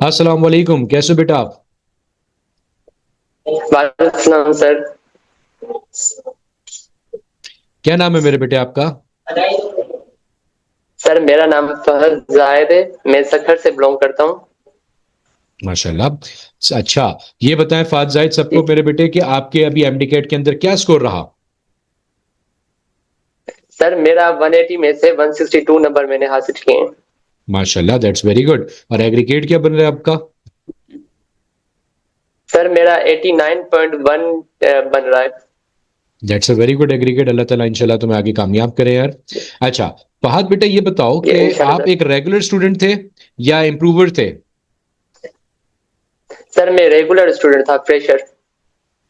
अस्सलाम वालेकुम, कैसे हो बेटा आप? वालेकुम सलाम सर। क्या नाम है मेरे बेटे आपका? सर मेरा नाम फहद जाहिद है। मैं सखर से बिलोंग करता हूँ। माशाल्लाह। अच्छा, ये बताएं फात जाहिद सबको जी। मेरे बेटे कि आपके अभी एमडी कैट के अंदर क्या स्कोर रहा? सर मेरा 180 में से 162 नंबर मैंने हासिल किए हैं। माशाल्लाह, दैट्स वेरी गुड। और एग्रीगेट क्या बन रहा है आपका? सर मेरा 89.1 बन रहा है। That's a very good aggregate. Allah ताला इंशाल्लाह तुम्हें आगे कामयाब करे यार। अच्छा, फहद बेटा ये बताओ ये कि इंशाल्लाह आप सर। एक रेगुलर स्टूडेंट थे या इम्प्रूवर थे? सर मैं रेगुलर स्टूडेंट था, फ्रेशर।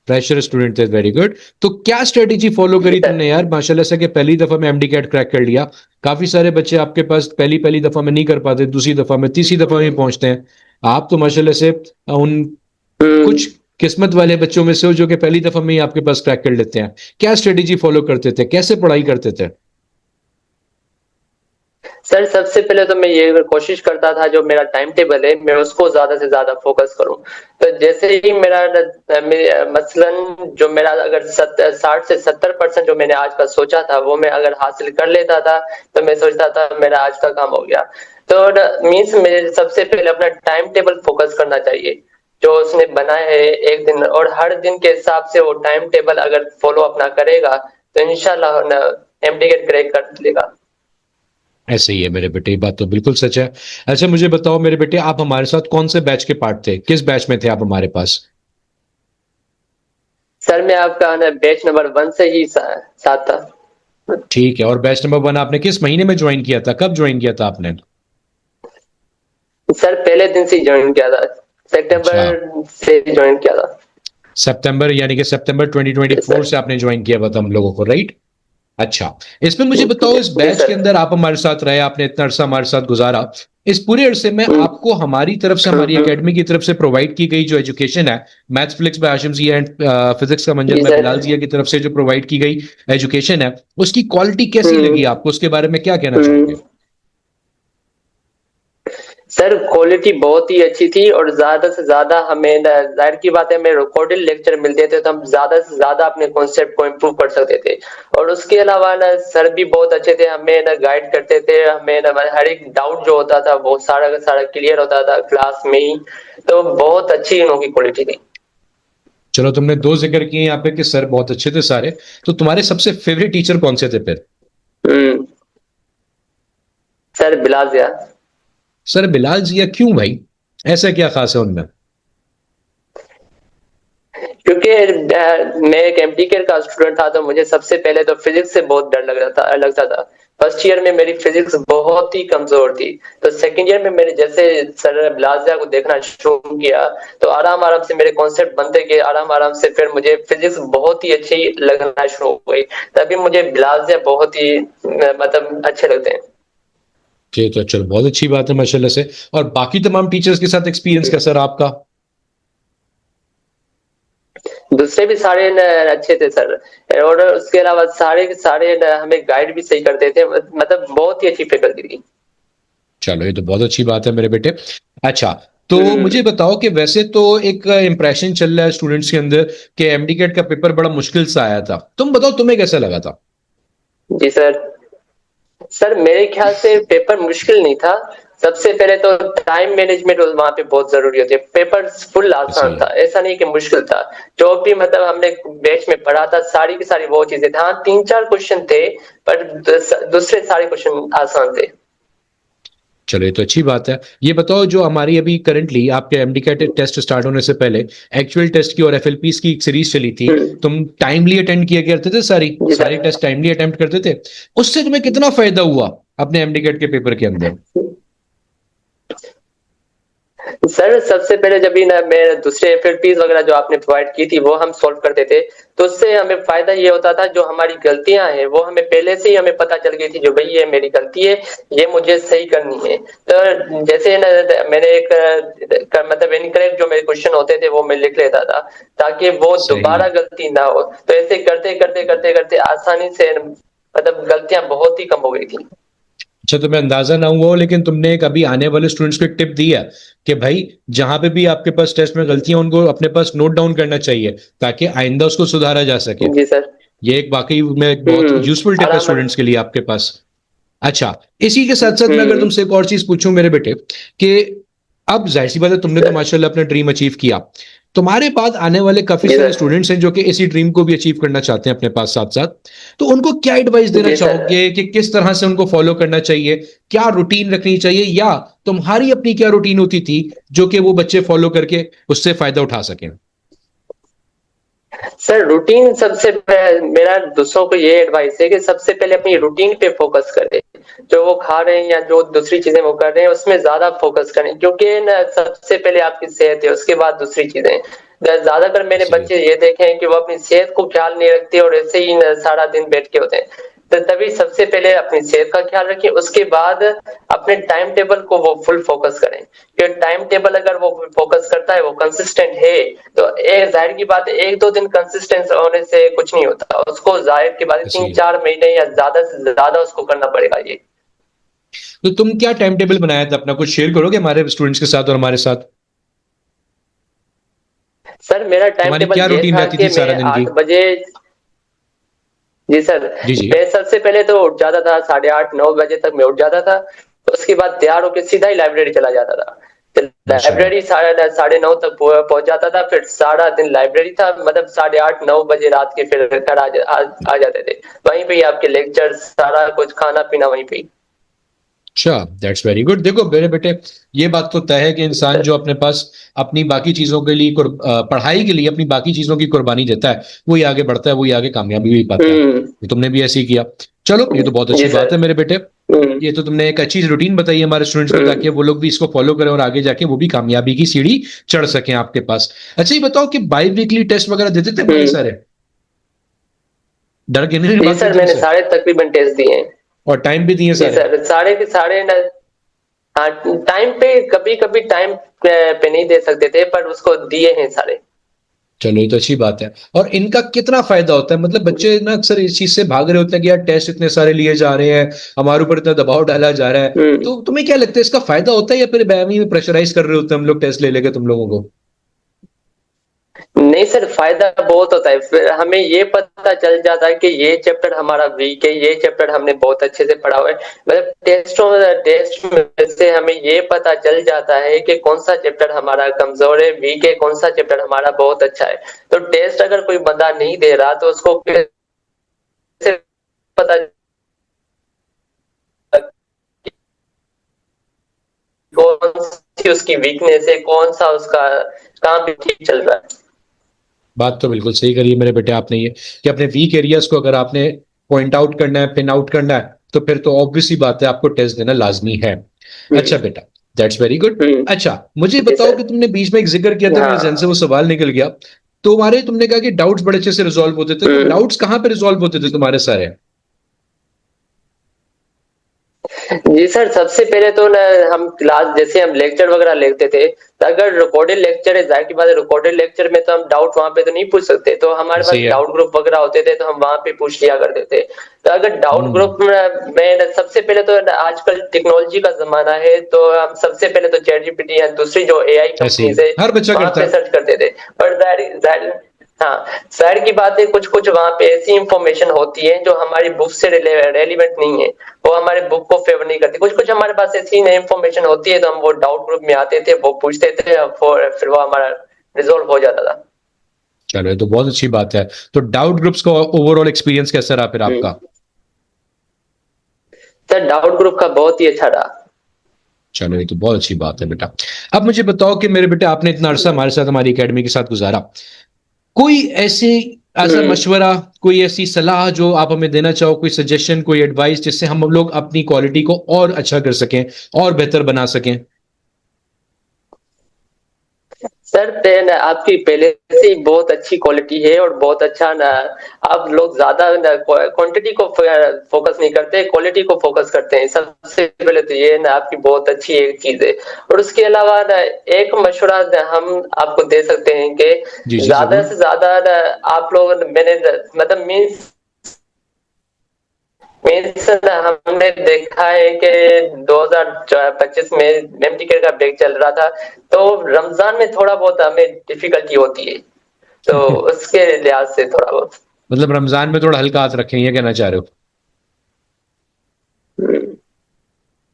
फ्रेशर स्टूडेंट थे, वेरी गुड। तो क्या स्ट्रेटेजी फॉलो जी करी सर। तुमने यार, माशाल्लाह से कि पहली दफा में एमडी कैट क्रैक कर लिया। काफी सारे बच्चे आपके पास पहली पहली दफा में नहीं कर पाते, दूसरी दफा में, तीसरी दफा में पहुंचते हैं। आप तो माशाल्लाह से उन हम्म। कुछ किस्मत वाले बच्चों में से हो जो कि पहली दफा में ही आपके पास क्रैक कर लेते हैं। क्या स्ट्रेटेजी फॉलो करते थे, कैसे पढ़ाई करते थे? सर सबसे पहले तो मैं ये कोशिश करता था, जो मेरा टाइम टेबल है मैं उसको ज्यादा से ज्यादा फोकस करूं। तो जैसे ही मसलन जो मेरा अगर 60 से 70% जो मैंने आज का सोचा था वो मैं अगर हासिल कर लेता था, तो मैं सोचता था मेरा आज का काम हो गया। तो मीन्स मुझे सबसे पहले अपना टाइम टेबल फोकस करना चाहिए, जो उसने बनाया है एक दिन, और हर दिन के हिसाब से वो टाइम टेबल अगर फॉलो अपना करेगा तो इंशाल्लाह एमडी क्रैक कर लेगा। ऐसे ही है मेरे बेटे, ये बात तो बिल्कुल सच है। अच्छा मुझे बताओ मेरे बेटे, आप हमारे साथ कौन से बैच के पार्ट थे, किस बैच में थे आप हमारे पास? सर मैं आपका ना बैच नंबर 1 से ही साथ था। ठीक है, और बैच नंबर वन आपने किस महीने में ज्वाइन किया था, कब ज्वाइन किया था आपने? सर पहले दिन से ज्वाइन किया था, अच्छा, सितंबर से ज्वाइन किया था। सितंबर, यानी कि सितंबर जी 2024 सर। से आपने ज्वाइन किया हुआ था हम लोगों को, राइट? अच्छा, इसमें मुझे बताओ, इस जी बैच के सर। अंदर आप हमारे साथ रहे, आपने इतना अरसा हमारे साथ गुजारा। इस पूरे अरसे में हम्म, आपको हमारी तरफ से, हमारी हम्म, एकेडमी की तरफ से प्रोवाइड की गई जो एजुकेशन है, maths flix by Hashim Zia and physics का मंजर जी में सर। बिलाल जिया की तरफ से जो प्रोवाइड की गई एजुकेशन है, उसकी क्वालिटी कैसी लगी हम्म, आपको, उसके बारे में क्या कहना हम्म। चाहोगे? सर क्वालिटी बहुत ही अच्छी थी, और ज्यादा से ज्यादा हमें जाहिर की बात है, हमें रिकॉर्डेड लेक्चर मिलते थे तो हम ज्यादा से ज्यादा अपने कॉन्सेप्ट को इम्प्रूव कर सकते थे। और उसके अलावा ना सर भी बहुत अच्छे थे, हमें ना गाइड करते थे, हमें ना हर एक डाउट जो होता था वो सारा का सारा क्लियर होता था क्लास में ही। तो बहुत अच्छी उनकी क्वालिटी थी। चलो, तुमने दो जिक्र किए यहाँ पे कि सर बहुत अच्छे थे सारे, तो तुम्हारे सबसे फेवरेट टीचर कौन से थे फिर? हम्म। सर बिलाजिया। सर बिलाल जिया, क्यों भाई? ऐसा क्या खास है उनमें? क्योंकि मैं एक एमडी केयर का स्टूडेंट था, तो मुझे सबसे पहले तो फिजिक्स से बहुत डर लगता था। फर्स्ट ईयर में मेरी फिजिक्स बहुत ही कमजोर थी। तो सेकंड ईयर में मैंने जैसे सर ब्लाजिया को देखना शुरू किया, तो आराम आराम से मेरे कॉन्सेप्ट बनते गए, आराम आराम से फिर मुझे फिजिक्स बहुत ही अच्छी लगना शुरू हो गई। तभी मुझे ब्लाजिया बहुत ही मतलब अच्छे लगते हैं। ये तो चलो बहुत अच्छी बात है माशाल्लाह से। और बाकी तमाम टीचर्स के साथ एक्सपीरियंस कैसा रहा आपका? दूसरे भी सारे अच्छे थे सर। और उसके अलावा सारे के सारे हमें गाइड भी सही करते थे, मतलब बहुत ही अच्छी फैकल्टी थी। चलो, ये तो बहुत अच्छी बात है मेरे बेटे। अच्छा, तो हम्म। मुझे बताओ कि वैसे तो एक इंप्रेशन चल रहा है स्टूडेंट्स के अंदर कि एमडी कैट का पेपर बड़ा मुश्किल सा आया था, तुम बताओ तुम्हें कैसा लगा था? जी सर। सर मेरे ख्याल से पेपर मुश्किल नहीं था। सबसे पहले तो टाइम मैनेजमेंट वहां पे बहुत जरूरी होती है। पेपर फुल सही आसान था, है। ऐसा नहीं कि मुश्किल था। जो भी मतलब हमने बैच में पढ़ा था सारी की सारी वो चीजें थी। हाँ, तीन चार क्वेश्चन थे, पर दूसरे सारे क्वेश्चन आसान थे। चलो, ये तो अच्छी बात है। ये बताओ, जो हमारी अभी करंटली आपके एमडी कैट टेस्ट स्टार्ट होने से पहले एक्चुअल टेस्ट की और एफएलपीस की एक सीरीज चली थी, हम्म। तुम टाइमली अटेंड किया करते थे, सारी जी सारी सर। टेस्ट टाइमली अटेम्प्ट करते थे? उससे तुम्हें कितना फायदा हुआ अपने एमडी कैट के पेपर के अंदर? सर सबसे पहले जब भी ना मैं दूसरे एफएलपीज वगैरह जो आपने प्रोवाइड की थी वो हम सॉल्व करते थे, तो उससे हमें फायदा ये होता था, जो हमारी गलतियां हैं वो हमें पहले से ही हमें पता चल गई थी, जो भाई ये मेरी गलती है, ये मुझे सही करनी है। तो जैसे ना मैंने एक मतलब इनकरेक्ट जो मेरे क्वेश्चन होते थे वो मैं लिख लेता था, ताकि वो सही दोबारा है। गलती ना हो। तो ऐसे करते करते करते करते आसानी से मतलब गलतियां बहुत ही कम हो गई थी। अच्छा, तुम्हें अंदाजा ना हुआ हो, लेकिन तुमने कभी आने वाले स्टूडेंट्स को एक टिप दी है कि भाई जहां पे भी आपके पास टेस्ट में गलतियां, उनको अपने पास नोट डाउन करना चाहिए ताकि आइंदा उसको सुधारा जा सके। जी सर। ये एक वाकई में एक बहुत यूजफुल टिप है आराम। स्टूडेंट्स के लिए आपके पास। अच्छा, इसी के साथ साथ मैं अगर हम्म। तुमसे एक और चीज पूछूं मेरे बेटे, कि अब जाहिर सी बात है, तुमने तो सर। माशाल्लाह अपना ड्रीम अचीव किया। तुम्हारे बाद आने वाले काफी जी सारे सर। स्टूडेंट्स हैं जो कि इसी ड्रीम को भी अचीव करना चाहते हैं अपने पास साथ साथ। तो उनको क्या एडवाइस देना जी सर। चाहोगे कि किस तरह से उनको फॉलो करना चाहिए, क्या रूटीन रखनी चाहिए, या तुम्हारी अपनी क्या रूटीन होती थी जो कि वो बच्चे फॉलो करके उससे फायदा उठा सकें? सर रूटीन मेरा दूसरों को ये एडवाइस है कि सबसे पहले अपनी रूटीन पे फोकस करें। जो वो खा रहे हैं या जो दूसरी चीजें वो कर रहे हैं उसमें ज्यादा फोकस करें, क्योंकि ना सबसे पहले आपकी सेहत है, उसके बाद दूसरी चीजें। ज्यादातर मैंने सही है। बच्चे ये देखे हैं कि वो अपनी सेहत को ख्याल नहीं रखते और ऐसे ही सारा दिन बैठ के होते हैं। तो तभी सबसे पहले अपनी सेहत का ख्याल रखें, उसके बाद अपने टाइम टेबल को वो फुल फोकस करें। कि टाइम टेबल अगर वो फोकस करता है, वो कंसिस्टेंट है, तो जाहिर की बात है, एक दो दिन कंसिस्टेंस होने से कुछ नहीं होता, उसको जाहिर की बात है सही तीन है। चार महीने या ज्यादा से ज्यादा उसको करना पड़ेगा ये। तो तुम क्या टाइम टेबल बनाया था अपना, कुछ शेयर करोगे हमारे स्टूडेंट्स के साथ और हमारे साथ? सर मेरा टाइम तुम्हारी टेबल क्या ये रूटीन था रहती कि थी सारा मैं दिन की? 8 बजे। जी सर। जी जी। मैं सबसे पहले तो उठ जाता था 8:30 9 बजे तक मैं उठ जाता था। उसके बाद तैयार होकर सीधा ही लाइब्रेरी चला जाता था। तो माशाल्लाह। लाइब्रेरी 9:30 तक पहुंच जाता था, फिर सारा दिन लाइब्रेरी था, मतलब 8:30 9 बजे रात के फिर घर आ जाते थे। वहीं पे ही आपके लेक्चर सारा कुछ खाना पीना वहीं पे ही। अच्छा, दैट्स वेरी गुड। देखो मेरे बेटे, ये बात तो तय है कि इंसान सर। जो अपने पास अपनी बाकी चीजों के लिए पढ़ाई के लिए अपनी बाकी चीजों की कुर्बानी देता है, वही आगे बढ़ता है, वही आगे कामयाबी भी पाता है। हम्म। ये तुमने भी ऐसे ही किया। चलो, ये तो बहुत जी अच्छी सर। बात है मेरे बेटे। हम्म। ये तो तुमने एक अच्छी रूटीन बताई हमारे स्टूडेंट्स को, ताकि हम्म। वो लोग भी इसको फॉलो करें और आगे जाके वो भी कामयाबी की सीढ़ी चढ़ सकें आपके पास। अच्छा, ये बताओ कि बाई वीकली टेस्ट वगैरह देते थे भाई हम्म। सारे? डर के नहीं जी भागते सर, थे मैंने उनसे? सारे तकरीबन टेस्ट दिए हैं। और टाइम भी दिए जी सारे? सर, सारे के सारे न। हाँ, टाइम पे कभी कभी टाइम पे नहीं दे सकते थे, पर उसको दिए हैं सारे। चलो, ये तो अच्छी बात है। और इनका कितना फायदा होता है? मतलब बच्चे ना अक्सर इस चीज से भाग रहे होते हैं कि यार टेस्ट इतने सारे लिए जा रहे हैं, हमारे ऊपर इतना दबाव डाला जा रहा है। हम्म। तो तुम्हें क्या लगता है, इसका फायदा होता है या फिर बैमी में प्रेशराइज कर रहे होते हैं हम लोग टेस्ट ले लेके तुम लोगों को? नहीं सर, फायदा बहुत होता है, फिर हमें ये पता चल जाता है कि ये चैप्टर हमारा वीक है, ये चैप्टर हमने बहुत अच्छे से पढ़ा हुआ है। मतलब टेस्ट में से हमें ये पता चल जाता है कि कौन सा चैप्टर हमारा कमजोर है, वीक है, कौन सा चैप्टर हमारा बहुत अच्छा है। तो टेस्ट अगर कोई बंदा नहीं दे रहा तो उसको कैसे पता कौन सी उसकी वीकनेस है, कौन सा उसका काम भी ठीक चल रहा है। बात तो बिल्कुल सही करी है मेरे बेटे आपने, ये कि अपने वीक एरियाज को अगर आपने पॉइंट आउट करना है, पिन आउट करना है, तो फिर तो ऑब्वियस सी बात है, आपको टेस्ट देना लाजमी है। अच्छा हम्म। बेटा, दैट्स वेरी गुड। हम्म। अच्छा, मुझे जी बताओ सर। कि तुमने बीच में एक जिक्र किया था, मेरे जहन से हाँ। वो सवाल निकल गया। तो हमारे, तुमने कहा कि डाउट्स बड़े अच्छे से रिजॉल्व होते थे, तो हम्म। डाउट्स कहाँ पे रिजॉल्व होते थे तुम्हारे सारे? जी सर, सबसे पहले तो ना हम क्लास जैसे हम लेक्चर वगैरह लेते थे, तो अगर रिकॉर्डेड लेक्चर है, जाहिर की बात है रिकॉर्डेड लेक्चर में तो हम डाउट वहां पे तो नहीं पूछ सकते, तो हमारे पास सही है। डाउट ग्रुप वगैरह होते थे, तो हम वहां पे पूछ लिया करते थे। तो अगर डाउट हम्म। ग्रुप में सबसे पहले तो आजकल टेक्नोलॉजी का जमाना है, तो हम सबसे पहले तो चैट जीपीटी या दूसरी जो एआई ऐसे ही कंपनीज है हर बच्चा वहां करता पे है। सर्च करते थे। पर जाहिर हाँ, जाहिर की बात है कुछ कुछ वहां पे ऐसी इंफॉर्मेशन होती है जो हमारी बुक से रेलिवेंट नहीं है, वो हमारे बुक को फेवर नहीं करती। कुछ कुछ हमारे पास ऐसी इंफॉर्मेशन होती है, तो हम वो डाउट ग्रुप में आते थे, वो पूछते थे, फिर वो हमारा रिजोल्व हो जाता था। चलो, ये तो बहुत अच्छी बात है। तो डाउट ग्रुप्स का ओवरऑल एक्सपीरियंस कैसा रहा फिर हम्म। आपका? सर डाउट ग्रुप का बहुत ही अच्छा रहा। चलो, ये तो बहुत अच्छी बात है बेटा। अब मुझे बताओ कि मेरे बेटे, आपने इतना अरसा हमारे साथ हमारी एकेडमी के साथ गुजारा, कोई ऐसे ऐसा हम्म। मशवरा, कोई ऐसी सलाह जो आप हमें देना चाहो, कोई सजेशन, कोई एडवाइस, जिससे हम लोग अपनी क्वालिटी को और अच्छा कर सकें और बेहतर बना सकें? सर पेन आपकी पहले से ही बहुत अच्छी क्वालिटी है और बहुत अच्छा ना, आप लोग ज्यादा क्वांटिटी को फोकस नहीं करते, क्वालिटी को फोकस करते हैं। सबसे पहले तो ये ना आपकी बहुत अच्छी एक चीज है। और उसके अलावा ना एक मशवरा हम आपको दे सकते हैं कि जी जी, ज्यादा जरूर। से ज्यादा ना आप लोग मैंने मतलब मीन्स सर हमने देखा है कि 2025 में एमटीके का ब्रेक चल रहा था, तो रमजान में थोड़ा बहुत हमें डिफिकल्टी होती है, तो उसके लिहाज से थोड़ा बहुत। मतलब रमजान में थोड़ा हल्का हाथ रखें, ये कहना चाह रहे हो? हम्म,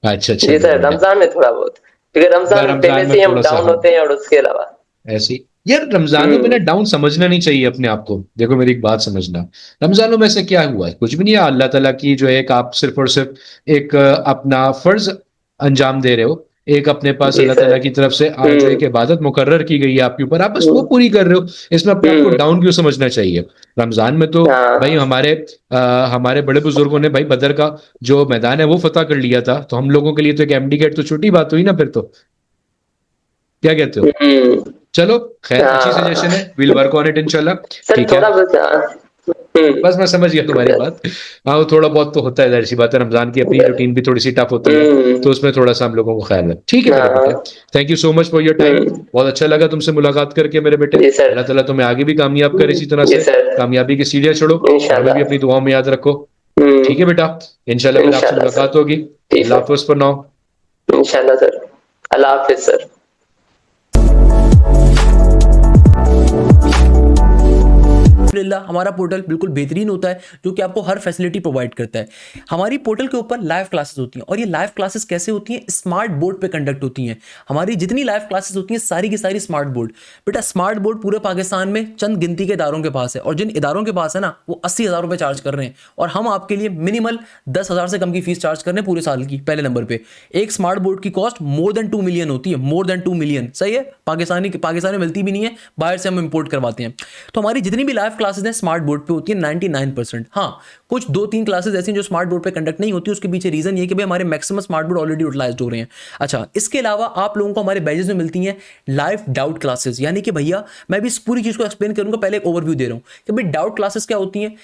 अच्छा अच्छा, जी सर, बढ़िया। रमजान में थोड़ा बहुत, क्योंकि रमजान रमजान पहले में से ही हम थोड़ा सा, डाउन हाँ, होते हैं, और उसके अलावा। ऐसे ही। यार रमजानों में ना हम्म। डाउन समझना नहीं चाहिए अपने आप को। देखो मेरी एक बात समझना, रमजानों में से क्या हुआ है? कुछ भी नहीं है। अल्लाह ताला की जो है, एक आप सिर्फ और सिर्फ एक अपना फर्ज अंजाम दे रहे हो। एक अपने पास जी अल्लाह सर। ताला की तरफ से जो एक इबादत मुकर्रर की गई है आपके ऊपर, आप बस वो पूरी कर रहे हो। इसमें अपने आप को हम्म। डाउन क्यों समझना चाहिए? रमजान में तो भाई हाँ। हमारे बड़े बुजुर्गों ने भाई बदर का जो मैदान है वो फतह कर लिया था, तो हम लोगों के लिए तो एक एमडी गेट तो छोटी बात हुई ना फिर तो। क्या कहते हो? हम्म। चलो, खैर, अच्छी हाँ सजेशन है, विल वर्क ऑन इट इंशाल्लाह। सर, ठीक है। थोड़ा बहुत। हाँ। बस मैं समझ गया तुम्हारी सर। बात। हाँ, वो थोड़ा बहुत तो होता है, जाहिर सी बात है, रमजान की अपनी रूटीन भी थोड़ी सी टफ होती है, तो हम्म। उसमें थोड़ा सा हम लोगों को ख्याल है। ठीक है मेरे बेटे, हाँ। Thank you so much for your time. Hmm. बहुत अच्छा लगा तुमसे मुलाकात करके मेरे बेटे। जी सर। अल्लाह ताला तुम्हें आगे भी कामयाब करे इसी तरह जी से, सर। कामयाबी की सीढ़ियां चढ़ो, और हमें भी इंशाल्लाह। अपनी दुआओं में याद रखो। ठीक है हम्म। बेटा, इंशाल्लाह फिर आपसे इंशाल्लाह सर। मुलाकात होगी। जी अल्लाह सर। हाफ़िज़ फॉर नाउ। इंशाल्लाह सर। अल्लाह हाफिज सर। अल्हम्दुलिल्लाह हमारा पोर्टल बिल्कुल बेहतरीन होता है, जो कि आपको हर फैसिलिटी प्रोवाइड करता है। हमारी पोर्टल के ऊपर लाइव क्लासेस होती हैं, और ये लाइव क्लासेस कैसे होती हैं? स्मार्ट बोर्ड पे कंडक्ट होती हैं। हमारी जितनी लाइव क्लासेस होती हैं सारी की सारी स्मार्ट बोर्ड। बेटा स्मार्ट बोर्ड पूरे पाकिस्तान में चंद गिनती के इदारों के पास है, और जिन इदारों के पास है ना, वो 80,000 रुपये चार्ज कर रहे हैं, और हम आपके लिए मिनिमल 10,000 से कम की फीस चार्ज कर रहे हैं पूरे साल की। पहले नंबर पे एक स्मार्ट बोर्ड की कॉस्ट मोर देन 2 मिलियन होती है, मोर देन 2 मिलियन। सही है, पाकिस्तान में मिलती भी नहीं है, बाहर से हम इंपोर्ट करवाते हैं। तो हमारी जितनी भी लाइव क्लासेस हैं स्मार्ट बोर्ड पे होती है 99%। हाँ, कुछ 2-3 क्लासेस ऐसी हैं जो स्मार्ट बोर्ड पे कंडक्ट नहीं होती। उसके पीछे रीजन ये कि भाई हमारे maximum smart board already utilized हो रहे हैं। अच्छा, इसके अलावा आप लोगों को हमारे बैचेस में मिलती हैं लाइव डाउट क्लासेस, यानी कि भैया मैं भी इस पूरी चीज को एक्सप्लेन करूंगा, पहले एक ओवरव्यू दे रहा हूं कि भाई डाउट क्लासेस क्या होती हैं।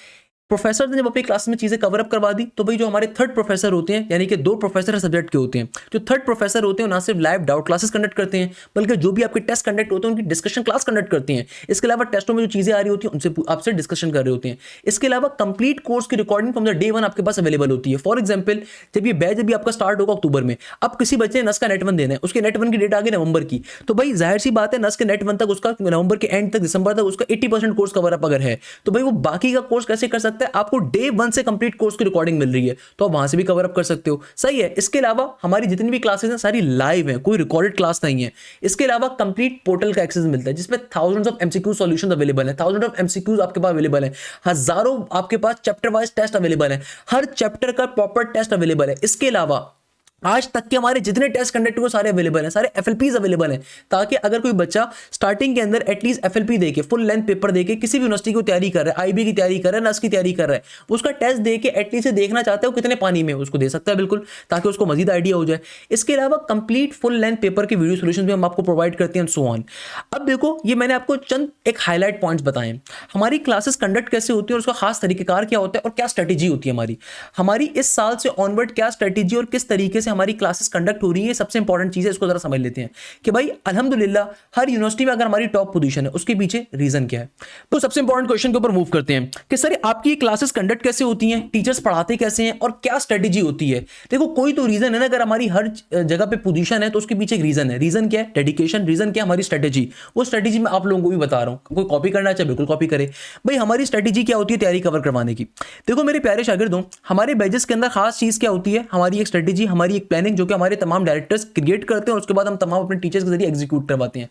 प्रोफेसर ने जब अपनी क्लास में चीजें कवर अप करवा दी, तो भाई जो हमारे थर्ड प्रोफेसर होते हैं, यानी कि 2 प्रोफेसर सब्जेक्ट के होते हैं, जो थर्ड प्रोफेसर होते हैं ना सिर्फ लाइव डाउट क्लासेस कंडक्ट करते हैं, बल्कि जो भी आपके टेस्ट कंडक्ट होते हैं उनकी डिस्कशन क्लास कंडक्ट करते हैं। इसके अलावा टेस्टों में जो चीजें आ रही होती हैं उनसे आपसे डिस्कशन कर रहे होते हैं। इसके अलावा कंप्लीट कोर्स की रिकॉर्डिंग फ्रॉम द डे 1 आपके पास अवेलेबल होती है। फॉर एग्जाम्पल, जब ये बैच अभी आपका स्टार्ट होगा अक्टूबर में, अब किसी बच्चे ने नस का नेट 1 देना है, उसके नेट 1 की डेट आ गई नवंबर की, तो भाई जाहिर सी बात है नस के नेट 1 तक उसका, नवंबर के एंड तक, दिसंबर तक उसका 80% कोर्स कवर अप अगर है, तो भाई वो बाकी का कोर्स कैसे कर सकता है? आपको डे 1 से कंप्लीट कोर्स की रिकॉर्डिंग मिल रही है, तो आप वहां से भी कवर अप कर सकते हो। सही है। इसके अलावा हमारी जितनी भी क्लासेस हैं सारी लाइव हैं, कोई रिकॉर्डेड क्लास नहीं है। इसके अलावा कंप्लीट पोर्टल का एक्सेस मिलता है, जिसमें thousands of MCQ solutions available है, थाउजेंड ऑफ एमसीक्यूज आपके पास अवेलेबल है, हजारों आपके पास चैप्टर वाइज टेस्ट अवेलेबल है, हर चैप्टर का प्रॉपर टेस्ट अवेलेबल है। इसके अलावा आज तक के हमारे जितने टेस्ट कंडक्ट हुए सारे अवेलेबल हैं, सारे एफएलपीज अवेलेबल हैं, ताकि अगर कोई बच्चा स्टार्टिंग के अंदर एटलीस्ट एफएलपी देके, फुल लेंथ पेपर देके, किसी भी यूनिवर्सिटी की तैयारी कर रहा है, आईबी की तैयारी कर रहा है, नस की तैयारी कर रहा है, उसका टेस्ट देके एटलीस्ट देखना चाहता है वो कितने पानी में, उसको दे सकता है बिल्कुल, ताकि उसको मजीद आइडिया हो जाए। इसके अलावा कंप्लीट फुल लेंथ पेपर के वीडियो सोल्यूशन भी हम आपको प्रोवाइड करते हैं, सो ऑन। अब देखो, ये मैंने आपको चंद एक हाईलाइट पॉइंट्स बताए हैं। हमारी क्लासेस कंडक्ट कैसे होती है और उसका खास तरीकेकार क्या होता है और क्या स्ट्रेटेजी होती है हमारी इस साल से ऑनवर्ड, क्या स्ट्रेटेजी और किस तरीके से हमारी क्लासेस कंडक्ट हो रही है, सबसे इंपॉर्टेंट चीज है, इसको जरा समझ लेते हैं कि भाई अल्हम्दुलिल्लाह हर यूनिवर्सिटी में अगर हमारी टॉप पोजीशन है, उसके पीछे रीजन क्या है। तो सबसे इंपॉर्टेंट क्वेश्चन के ऊपर मूव करते हैं कि सर आपकी क्लासेस कंडक्ट कैसे होती हैं, टीचर्स पढ़ाते कैसे हैं और क्या स्ट्रेटेजी होती है। देखो, कोई तो रीजन है ना, अगर हमारी हर जगह पे पोजीशन है तो उसके पीछे एक रीजन है। रीजन क्या है? डेडिकेशन। रीजन क्या है? हमारी स्ट्रेटेजी। वो स्ट्रेटेजी मैं आप लोगों को भी बता रहा हूं, कोई कॉपी करना चाहे बिल्कुल कॉपी करे। भाई हमारी स्ट्रेटेजी क्या होती है तैयारी कवर करवाने की? देखो मेरे प्यारे शागिर्दों, हमारे बैचेस के अंदर खास चीज क्या होती है? हमारी एक स्ट्रेटेजी, हमारी एक प्लानिंग, जो कि हमारे तमाम डायरेक्टर्स क्रिएट करते हैं और उसके बाद हम तमाम अपने टीचर्स के जरिए एग्जीक्यूट करवाते हैं।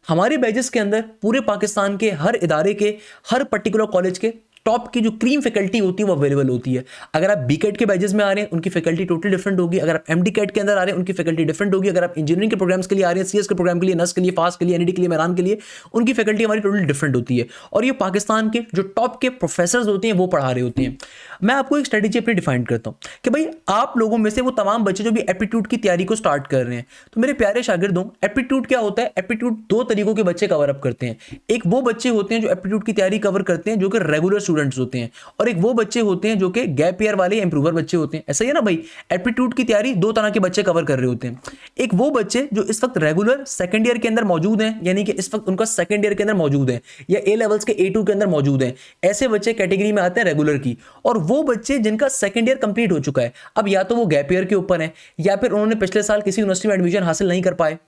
हमारे बैचेस के अंदर पूरे पाकिस्तान के हर इदारे के, हर पर्टिकुलर कॉलेज के टॉप की जो क्रीम फैकल्टी होती है वो अवेलेबल होती है। अगर आप बीकेट के बैचेस में आ रहे हैं उनकी फैकल्टी टोटली डिफरेंट होगी, अगर आप एमडी कैट के अंदर आ रहे हैं उनकी फैकल्टी डिफरेंट होगी, अगर आप इंजीनियरिंग के प्रोग्राम्स के लिए आ रहे हैं, सीएस के प्रोग्राम के लिए, नस के लिए, फास्ट के लिए, एनईडी के लिए, मेहरान के लिए, उनकी फैकल्टी हमारी टोटली डिफरेंट होती है। और ये पाकिस्तान के जो टॉप के प्रोफेसर होते हैं वो पढ़ा रहे होते हैं। मैं आपको एक स्ट्रेटेजी अपनी डिफाइन करता हूं कि भाई आप लोगों में से वो तमाम बच्चे जो भी एप्टीट्यूड की तैयारी को स्टार्ट कर रहे हैं, तो मेरे प्यारे शागिर्दों, एप्टीट्यूड क्या होता है? एप्टीट्यूड 2 तरीकों के बच्चे कवर अप करते हैं। एक वो बच्चे होते हैं जो एप्टीट्यूड की तैयारी कवर करते हैं जो कि रेगुलर स्टूडेंट स्टूडेंट्स होते हैं और एक वो बच्चे होते हैं जो कि गैप ईयर वाले इंप्रूवर बच्चे होते हैं। ऐसा ही है ना भाई, एप्टीट्यूड की तैयारी दो तरह के बच्चे कवर कर रहे होते हैं। एक वो बच्चे जो इस वक्त रेगुलर सेकंड ईयर के अंदर मौजूद हैं, यानी कि इस वक्त उनका सेकंड ईयर के अंदर मौजूद है या ए लेवल्स के A2 के अंदर मौजूद हैं, ऐसे बच्चे कैटेगरी में आते हैं रेगुलर की। और वो बच्चे जिनका सेकंड ईयर कंप्लीट हो चुका है, अब या तो वो गैप ईयर के ऊपर है या फिर उन्होंने पिछले साल किसी यूनिवर्सिटी में एडमिशन हासिल नहीं कर पाए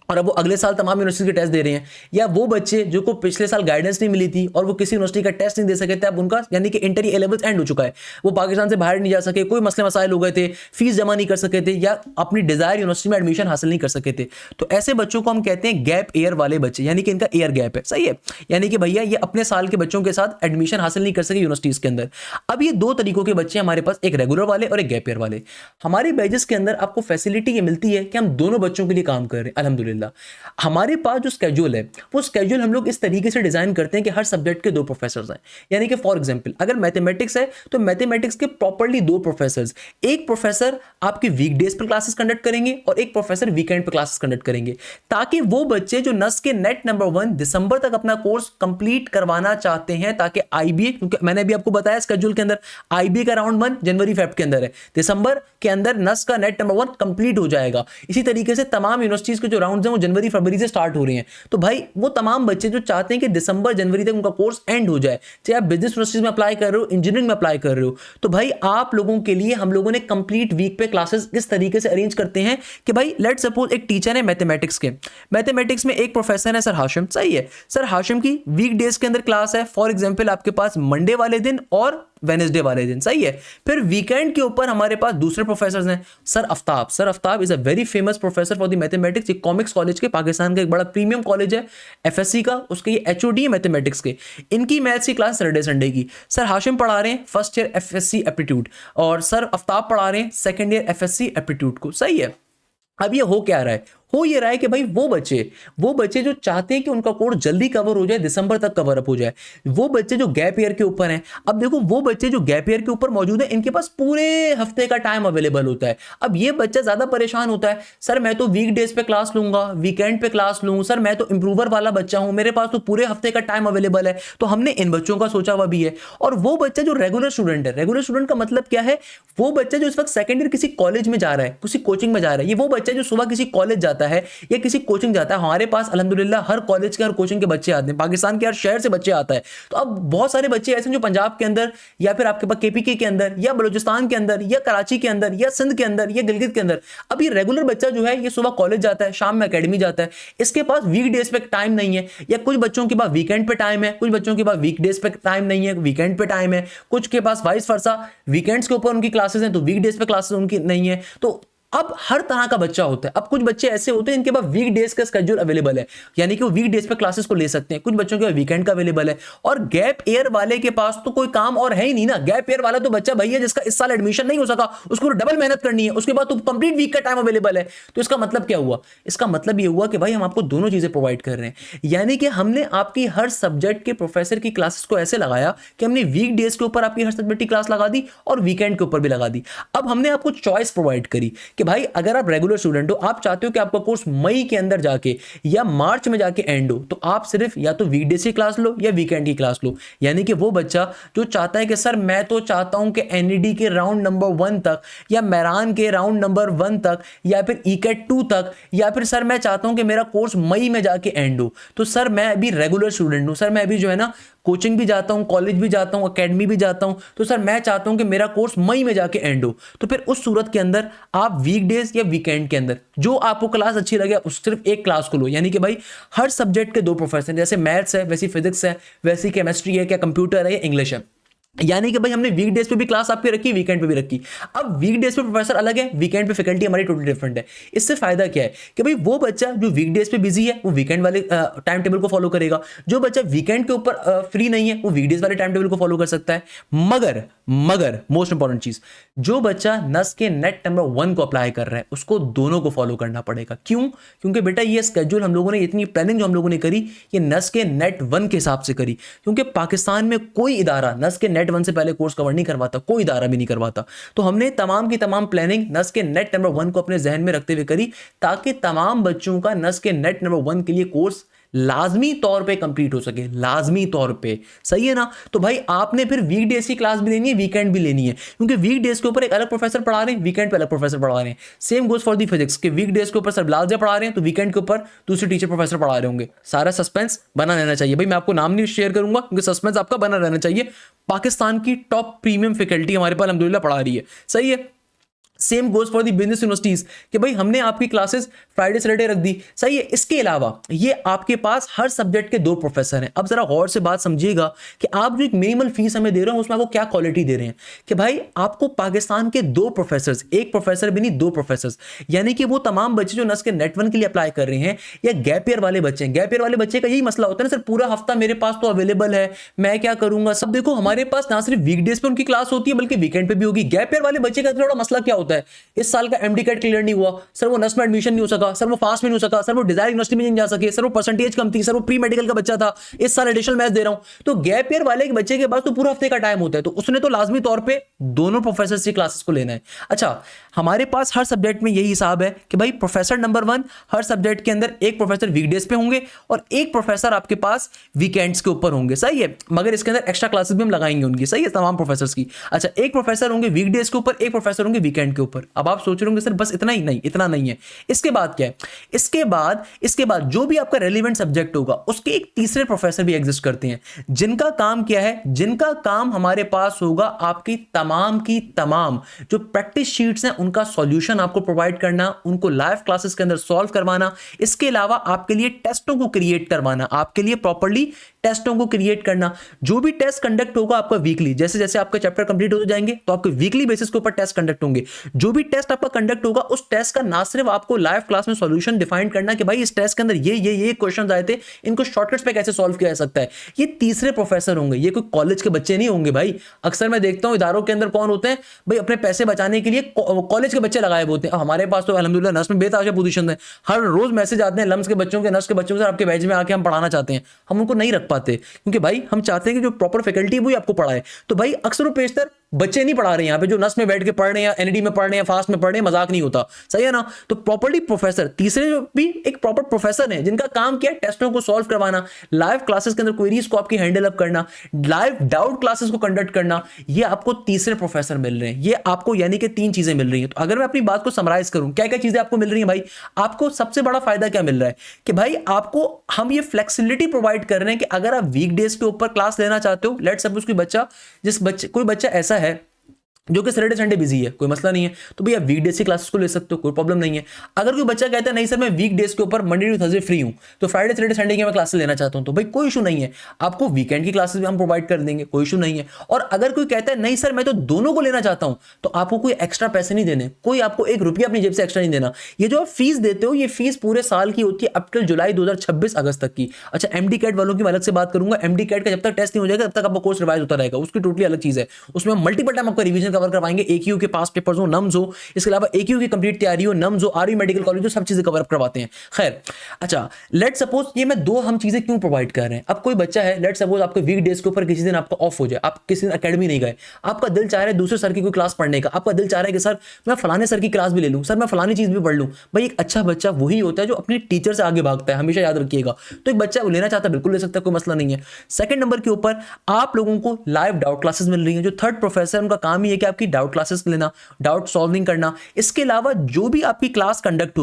और अब वो अगले साल तमाम यूनिवर्सिटी के टेस्ट दे रहे हैं, या वो बच्चे जो को पिछले साल गाइडेंस नहीं मिली थी और वो किसी यूनिवर्सिटी का टेस्ट नहीं दे सके थे, अब उनका यानी कि इंटर ए लेवल्स एंड हो चुका है, वो पाकिस्तान से बाहर नहीं जा सके, कोई मसले मसाइल हो गए थे, फीस जमा नहीं कर सके थे या अपनी डिजायर यूनिवर्सिटी में एडमिशन हासिल नहीं कर सके थे, तो ऐसे बच्चों को हम कहते हैं गैप ईयर वाले बच्चे, यानी कि इनका ईयर गैप है। सही है, यानी कि भैया ये अपने साल के बच्चों के साथ एडमिशन हासिल नहीं कर सके यूनिवर्सिटीज के अंदर। अब ये दो तरीकों के बच्चे हमारे पास, एक रेगुलर वाले और एक गैप ईयर वाले। हमारे बैचेस के अंदर आपको फैसिलिटी ये मिलती है कि हम दोनों बच्चों के लिए काम कर रहे हैं अल्हम्दुलिल्लाह। हमारे पास जो स्केड्यूल है वो स्केड्यूल हम लोग इस तरीके से डिजाइन करते हैं कि हर सब्जेक्ट के दो प्रोफेसर्स हैं, यानी कि फॉर एग्जांपल अगर मैथमेटिक्स है तो मैथमेटिक्स के प्रॉपर्ली दो प्रोफेसर्स, एक प्रोफेसर आपके वीकडेज पर क्लासेस कंडक्ट करेंगे और एक प्रोफेसर वीकेंड पर क्लासेस कंडक्ट करेंगे, ताकि वो बच्चे जो नस के नेट नंबर 1 दिसंबर तक अपना कोर्स कंप्लीट करवाना चाहते हैं, ताकि आईबीए, क्योंकि मैंने अभी आपको बताया स्केड्यूल के अंदर आईबीए का राउंड 1 जनवरी फेब के अंदर है, दिसंबर के अंदर नस का नेट नंबर 1 कंप्लीट हो जाएगा। इसी तरीके से तमाम यूनिवर्सिटीज के जो राउंड्स हैं वो जनवरी फरवरी से स्टार्ट हो रही हैं। तो भाई वो तमाम बच्चे जो चाहते हैं कि दिसंबर जनवरी तक उनका कोर्स एंड हो जाए, चाहे आप बिजनेस यूनिवर्सिटीज में अप्लाई कर रहे हो, इंजीनियरिंग में अप्लाई कर रहे हो, तो भाई आप लोगों के लिए हम लोगों ने कंप्लीट वीक पे क्लासेस किस तरीके से अरेंज करते हैं कि भाई लेट सपोज एक टीचर है मैथमेटिक्स के, मैथमेटिक्स में एक प्रोफेसर है सर हाशिम। सही है, सर हाशिम की वीक डेज के अंदर क्लास है, फॉर एग्जांपल आपके पास मंडे वाले दिन और वेनेसडे वाले दिन। सही है, फिर वीकेंड के ऊपर हमारे पास दूसरे प्रोफेसर हैं, sir Aftab. Sir Aftab is a very famous professor for the mathematics, एक कॉमिक्स कॉलेज के, पाकिस्तान का एक बड़ा प्रीमियम कॉलेज है एफएससी का, उसके ये एचओडी है मैथमेटिक्स के। इनकी मैथ्स की क्लास सैटरडे संडे की। सर हाशिम पढ़ा रहे हैं फर्स्ट ईयर एफएससी एप्टीट्यूड और सर आफ्ताब पढ़ा रहे हैं सेकंड ईयर एफएससी एप्टीट्यूड को। सही है, अब ये हो क्या रहा है, हो ये रहा है कि भाई वो बच्चे जो चाहते हैं कि उनका कोर्स जल्दी कवर हो जाए, दिसंबर तक कवर अप हो जाए, वो बच्चे जो गैप ईयर के ऊपर हैं। अब देखो वो बच्चे जो गैप ईयर के ऊपर मौजूद है, इनके पास पूरे हफ्ते का टाइम अवेलेबल होता है। अब ये बच्चा ज्यादा परेशान होता है, सर मैं तो वीक डेज पे क्लास लूंगा, वीकेंड पे क्लास लूं, सर मैं तो इंप्रूवर वाला बच्चा हूं, मेरे पास तो पूरे हफ्ते का टाइम अवेलेबल है। तो हमने इन बच्चों का सोचा हुआ भी है। और वो बच्चा जो रेगुलर स्टूडेंट है, रेगुलर स्टूडेंट का मतलब क्या है, वो बच्चा जो इस वक्त सेकंड ईयर किसी कॉलेज में जा रहा है, किसी कोचिंग में जा रहा है, ये वो बच्चा जो सुबह किसी कॉलेज जाता है या किसी कोचिंग जाता है। हमारे पास अल्हम्दुलिल्लाह हर कॉलेज के, हर कोचिंग के बच्चे आते हैं, पाकिस्तान के हर शहर से बच्चे आता है। तो अब बहुत सारे बच्चे ऐसे हैं जो पंजाब के अंदर या फिर आपके पास केपीके के अंदर या बलूचिस्तान के अंदर या कराची के अंदर या सिंध के अंदर या गिलगित के अंदर। अब ये रेगुलर बच्चा जो है ये सुबह कॉलेज जाता है, शाम में एकेडमी जाता है, इसके पास वीक डेज पे टाइम नहीं है, या कुछ बच्चों के पास वीकेंड पे टाइम है, कुछ बच्चों के पास वीक डेज पे टाइम नहीं है, वीकेंड पे टाइम है, कुछ के पास वाइस वर्सा, वीकेंड्स के ऊपर उनकी क्लासेस हैं तो वीक डेज पे क्लासेस उनकी नहीं है। तो अब हर तरह का बच्चा होता है। अब कुछ बच्चे ऐसे होते हैं इनके पास वीक डेज का स्केड्यूल अवेलेबल है, यानी कि वो वीक डेज पे क्लासेस को ले सकते हैं, कुछ बच्चों के पास वीकेंड का अवेलेबल है। और गैप ईयर वाले के पास तो कोई काम और है ही नहीं ना। गैप ईयर वाला तो बच्चा भैया जिसका इस साल एडमिशन नहीं हो सका, उसको डबल मेहनत करनी है, उसके बाद तो कंप्लीट वीक का टाइम अवेलेबल है। तो इसका मतलब क्या हुआ, इसका मतलब ये हुआ कि भाई हम आपको दोनों चीजें प्रोवाइड कर रहे हैं, यानी कि हमने आपकी हर सब्जेक्ट के प्रोफेसर की क्लासेस को ऐसे लगाया कि हमने वीक डेज के ऊपर आपकी हर सब्जेक्ट की क्लास लगा दी और वीकेंड के ऊपर भी लगा दी। अब हमने आपको चॉइस प्रोवाइड करी कि भाई अगर आप रेगुलर स्टूडेंट हो, आप चाहते हो कि आपका कोर्स मई के अंदर जाके या मार्च में जाके एंड हो, तो आप सिर्फ या तो वीकडेज की क्लास लो या वीकेंड की क्लास लो। यानी कि वो बच्चा जो चाहता है कि सर मैं तो चाहता हूं कि एनईडी के राउंड नंबर 1 तक या मैरान के राउंड नंबर 1 तक या फिर ईकेट 2 तक, या फिर सर मैं चाहता हूं कि मेरा कोर्स मई में जाके एंड हो, तो सर मैं अभी रेगुलर स्टूडेंट हूं, सर मैं अभी जो है ना कोचिंग भी जाता हूं, कॉलेज भी जाता हूं, एकेडमी भी जाता हूं, तो सर मैं चाहता हूं कि मेरा कोर्स मई में जाके एंड हो। तो फिर उस सूरत के अंदर आप वीकडेज या वीकेंड के अंदर जो आपको क्लास अच्छी लगे उस सिर्फ एक क्लास को लो। यानी कि भाई हर सब्जेक्ट के दो प्रोफेसर, जैसे मैथ्स है वैसी फिजिक्स है, वैसी केमिस्ट्री है, क्या कंप्यूटर है या इंग्लिश है। यानी कि भाई हमने वीक डेज पे भी क्लास आपकी रखी, वीकेंड पे भी रखी। अब वीक डेज पे प्रोफेसर अलग है, वीकेंड पे फैकल्टी हमारी टोटली डिफरेंट है। इससे फायदा क्या है कि भाई वो बच्चा जो वीक डेज पे बिजी है वो वीकेंड वाले टाइम टेबल को फॉलो करेगा, जो बच्चा वीकेंड के ऊपर फ्री नहीं है वो वीकडेज वाले टाइम टेबल को फॉलो कर सकता है। मगर मोस्ट इंपॉर्टेंट चीज, जो बच्चा नस के नेट नंबर 1 को अप्लाई कर रहा है उसको दोनों को फॉलो करना पड़ेगा। क्यों? क्योंकि बेटा ये स्केड्यूल हम लोगों ने, इतनी प्लानिंग जो हम लोगों ने करी, ये नस के नेट 1 के हिसाब से करी, क्योंकि पाकिस्तान में कोई इदारा नस के नेट 1 से पहले कोर्स कवर नहीं करवाता, कोई इदारा भी नहीं करवाता। तो हमने तमाम की तमाम प्लानिंग नस के नेट नंबर 1 को अपने जहन में रखते हुए करी, ताकि तमाम बच्चों का नस के नेट नंबर 1 के लिए कोर्स लाजमी तौर पे कंप्लीट हो सके, लाजमी तौर पे, सही है ना। तो भाई आपने फिर वीकडेज की क्लास भी लेनी है, वीकेंड भी लेनी है, क्योंकि वीकडेज के ऊपर एक अलग प्रोफेसर पढ़ा रहे हैं, वीकेंड पे अलग प्रोफेसर पढ़ा रहे हैं। Same goes for the physics के वीकडेज के ऊपर सर बिलाल पढ़ा रहे हैं, तो वीकेंड के ऊपर दूसरे टीचर प्रोफेसर पढ़ा रहे होंगे। सारा सस्पेंस बना रहना चाहिए भाई, मैं आपको नाम नहीं शेयर करूंगा क्योंकि सस्पेंस आपका बना रहना चाहिए। पाकिस्तान की टॉप प्रीमियम फैकल्टी हमारे पास अल्हम्दुलिल्लाह पढ़ा रही है, सही है। Same goes for the business universities कि भाई हमने आपकी क्लासेस फ्राइडे सैटरडे रख दी, सही है। इसके अलावा ये आपके पास हर सब्जेक्ट के 2 प्रोफेसर हैं। अब जरा गौर से बात समझिएगा कि आप जो एक मिनिमल फीस हमें दे रहे हो उसमें आपको क्या क्वालिटी दे रहे हैं कि भाई आपको पाकिस्तान के 2 प्रोफेसर, एक प्रोफेसर भी नहीं 2 प्रोफेसर, यानी कि वो तमाम बच्चे जो नस के नेट 1 के लिए अप्लाई कर रहे हैं या गैप ईयर वाले बच्चे हैं। गैप ईयर वाले बच्चे का यही मसला होता है ना सर, पूरा हफ्ता मेरे पास तो अवेलेबल है, मैं क्या करूंगा। सब देखो हमारे पास ना सिर्फ वीकडेज पे उनकी क्लास होती है बल्कि वीकेंड पे भी होगी। गैप ईयर वाले बच्चे का थोड़ा मसला क्या होता है, इस साल का एमडी कैट क्लियर नहीं हुआ सर, वो नस में एडमिशन नहीं हो सका सर, वो फास्ट में नहीं हो सका सर, वो डिजायर यूनिवर्सिटी में नहीं जा सके सर, वो परसेंटेज कम थी सर, वो प्री मेडिकल का बच्चा था, इस साल एडिशनल मैथ्स दे रहा हूं। तो गैप ईयर वाले के बच्चे के पास तो पूरा हफ्ते का टाइम होता है, तो उसने तो लाजमी तौर पे दोनों प्रोफेसर से क्लासेस को लेना है। अच्छा, हमारे पास हर सब्जेक्ट में यही हिसाब है कि भाई प्रोफेसर नंबर 1 हर सब्जेक्ट के अंदर एक प्रोफेसर वीकडेज पे होंगे और एक प्रोफेसर आपके पास वीकेंड्स के ऊपर होंगे, सही है। मगर इसके अंदर एक्स्ट्रा क्लासेस भी हम लगाएंगे उनकी, सही है, तमाम प्रोफेसर्स की। अच्छा, एक प्रोफेसर होंगे वीकडेज के ऊपर, एक प्रोफेसर होंगे वीकेंड के ऊपर। अब आप सोच रहे होंगे सर बस इतना ही, नहीं इतना नहीं है। इसके बाद क्या है, इसके बाद जो भी आपका रेलिवेंट सब्जेक्ट होगा उसके एक तीसरे प्रोफेसर भी एग्जिस्ट करते हैं, जिनका काम क्या है, जिनका काम हमारे पास होगा आपकी तमाम की तमाम जो प्रैक्टिस शीट्स हैं उनका सॉल्यूशन आपको प्रोवाइड करना, उनको लाइव क्लासेस के अंदर सॉल्व करवाना। इसके अलावा आपके लिए टेस्टों को क्रिएट करवाना, आपके लिए प्रॉपर्ली टेस्टों को क्रिएट करना। जो भी टेस्ट कंडक्ट होगा आपका वीकली, जैसे जैसे आपके चैप्टर कंप्लीट होते जाएंगे तो आपके वीकली बेसिस के ऊपर टेस्ट कंडक्ट होंगे। जो भी टेस्ट आपका कंडक्ट होगा उस टेस्ट का ना सिर्फ आपको लाइव क्लास में सॉल्यूशन डिफाइन करना कि भाई इस टेस्ट के अंदर ये क्वेश्चंस आए थे, इनको शॉर्टकट्स पे कैसे सॉल्व किया जा सकता है, ये तीसरे प्रोफेसर होंगे। ये कोई कॉलेज के बच्चे नहीं होंगे भाई। अक्सर मैं देखता हूं इदारों के अंदर कौन होते हैं भाई, अपने पैसे बचाने के लिए कॉलेज के बच्चे लगाए होते हैं। हमारे पास तो अल्हम्दुलिल्लाह नर्स में बेताशा पोजीशन है, हर रोज मैसेज आते हैं लम्स के बच्चों के, नर्स के बच्चों के, आपके बैच में आके हम पढ़ाना चाहते हैं, हम उनको नहीं रख पाते क्योंकि भाई हम चाहते हैं कि जो प्रॉपर फैकल्टी है वही आपको पढ़ाए। तो भाई अक्सर पेशतर बच्चे नहीं पढ़ा रहे हैं यहाँ पे, जो नस में बैठ के पढ़ रहे हैं या एनडी में पढ़ रहे हैं, फास्ट में पढ़ रहे हैं, मजाक नहीं होता, सही है ना। तो प्रॉपर्ली प्रोफेसर तीसरे जो भी एक प्रॉपर प्रोफेसर हैं जिनका काम क्या है, टेस्टों को सॉल्व करवाना, लाइव क्लासेस के अंदर क्वेरीज को आपकी हैंडल अप करना, लाइव डाउट क्लासेस को कंडक्ट करना, ये आपको तीसरे प्रोफेसर मिल रहे हैं। ये आपको यानी कि 3 चीजें मिल रही हैं। तो अगर मैं अपनी बात को समराइज करूं, क्या क्या चीजें आपको मिल रही हैं भाई, आपको सबसे बड़ा फायदा क्या मिल रहा है कि भाई आपको हम ये फ्लेक्सिबिलिटी प्रोवाइड कर रहे हैं कि अगर आप वीकडेज के ऊपर क्लास लेना चाहते हो, लेट्स सपोज कोई बच्चा ऐसा है जो कि सैटरडे संडे बिजी है, कोई मसला नहीं है, तो भैया वीकडेज की क्लासेस को ले सकते हो, कोई प्रॉब्लम नहीं है। अगर कोई बच्चा कहता है नहीं सर मैं वीकडेज के ऊपर मंडे टू थर्सडे फ्री हूं, तो फ्राइडे सैटरडे संडे की मैं क्लासेस लेना चाहता हूं, तो भाई कोई इशू नहीं है, आपको वीकेंड की क्लासेस भी हम प्रोवाइड कर देंगे, कोई इशू नहीं है। और अगर कोई कहता है नहीं सर मैं तो दोनों को लेना चाहता हूं, तो आपको कोई एक्स्ट्रा पैसे नहीं देने, कोई आपको 1 रुपया अपनी जेब से एक्स्ट्रा नहीं देना। ये जो आप फीस देते हो ये फीस पूरे साल की होती है अप टिल जुलाई 2026 अगस्त तक की। अच्छा, एमडी कैट वालों की अलग से बात करूंगा, एमडी कैट का जब तक टेस्ट नहीं हो जाएगा तब तक आपका कोर्स रिवाइज होता रहेगा, उसकी टोटली अलग चीज है। उसमें हम मल्टीपल टाइम आपका रिवीजन कवर करवाएंगे, एक के पास पेपर्स हो, नम्स हो, इसके अलावा एक्यू की कंप्लीट तैयारी हो, नम्स हो, आरयू मेडिकल कॉलेज हो, सब चीजें कवर अप करवाते हैं। खैर, अच्छा लेट सपोज ये मैं 2 हम चीजें क्यों प्रोवाइड कर रहे हैं। अब कोई बच्चा है, लेट सपोज आपके वीक डेज के ऊपर किसी दिन आपका ऑफ हो जाए, आप किसी दिन एकेडमी नहीं गए, आपका दिल चाह रहा है दूसरे सर की कोई क्लास पढ़ने का, आपका दिल चाह रहा है कि सर मैं फलाने सर की क्लास भी ले लूं, सर मैं फलानी चीज भी पढ़ लूं। भाई एक अच्छा बच्चा वही होता है जो अपनी टीचर से आगे भागता है, हमेशा याद रखिएगा। तो एक बच्चा लेना चाहता है बिल्कुल ले सकता है, कोई मसला नहीं है। सेकंड नंबर के ऊपर आप लोगों को लाइव डाउट क्लासेस मिल रही हैं, जो थर्ड प्रोफेसर उनका काम ही है कि आपकी डाउट क्लासेस लेना, डाउट सॉल्विंग करना। इसके अलावा जो भी आपकी क्लास कंडक्ट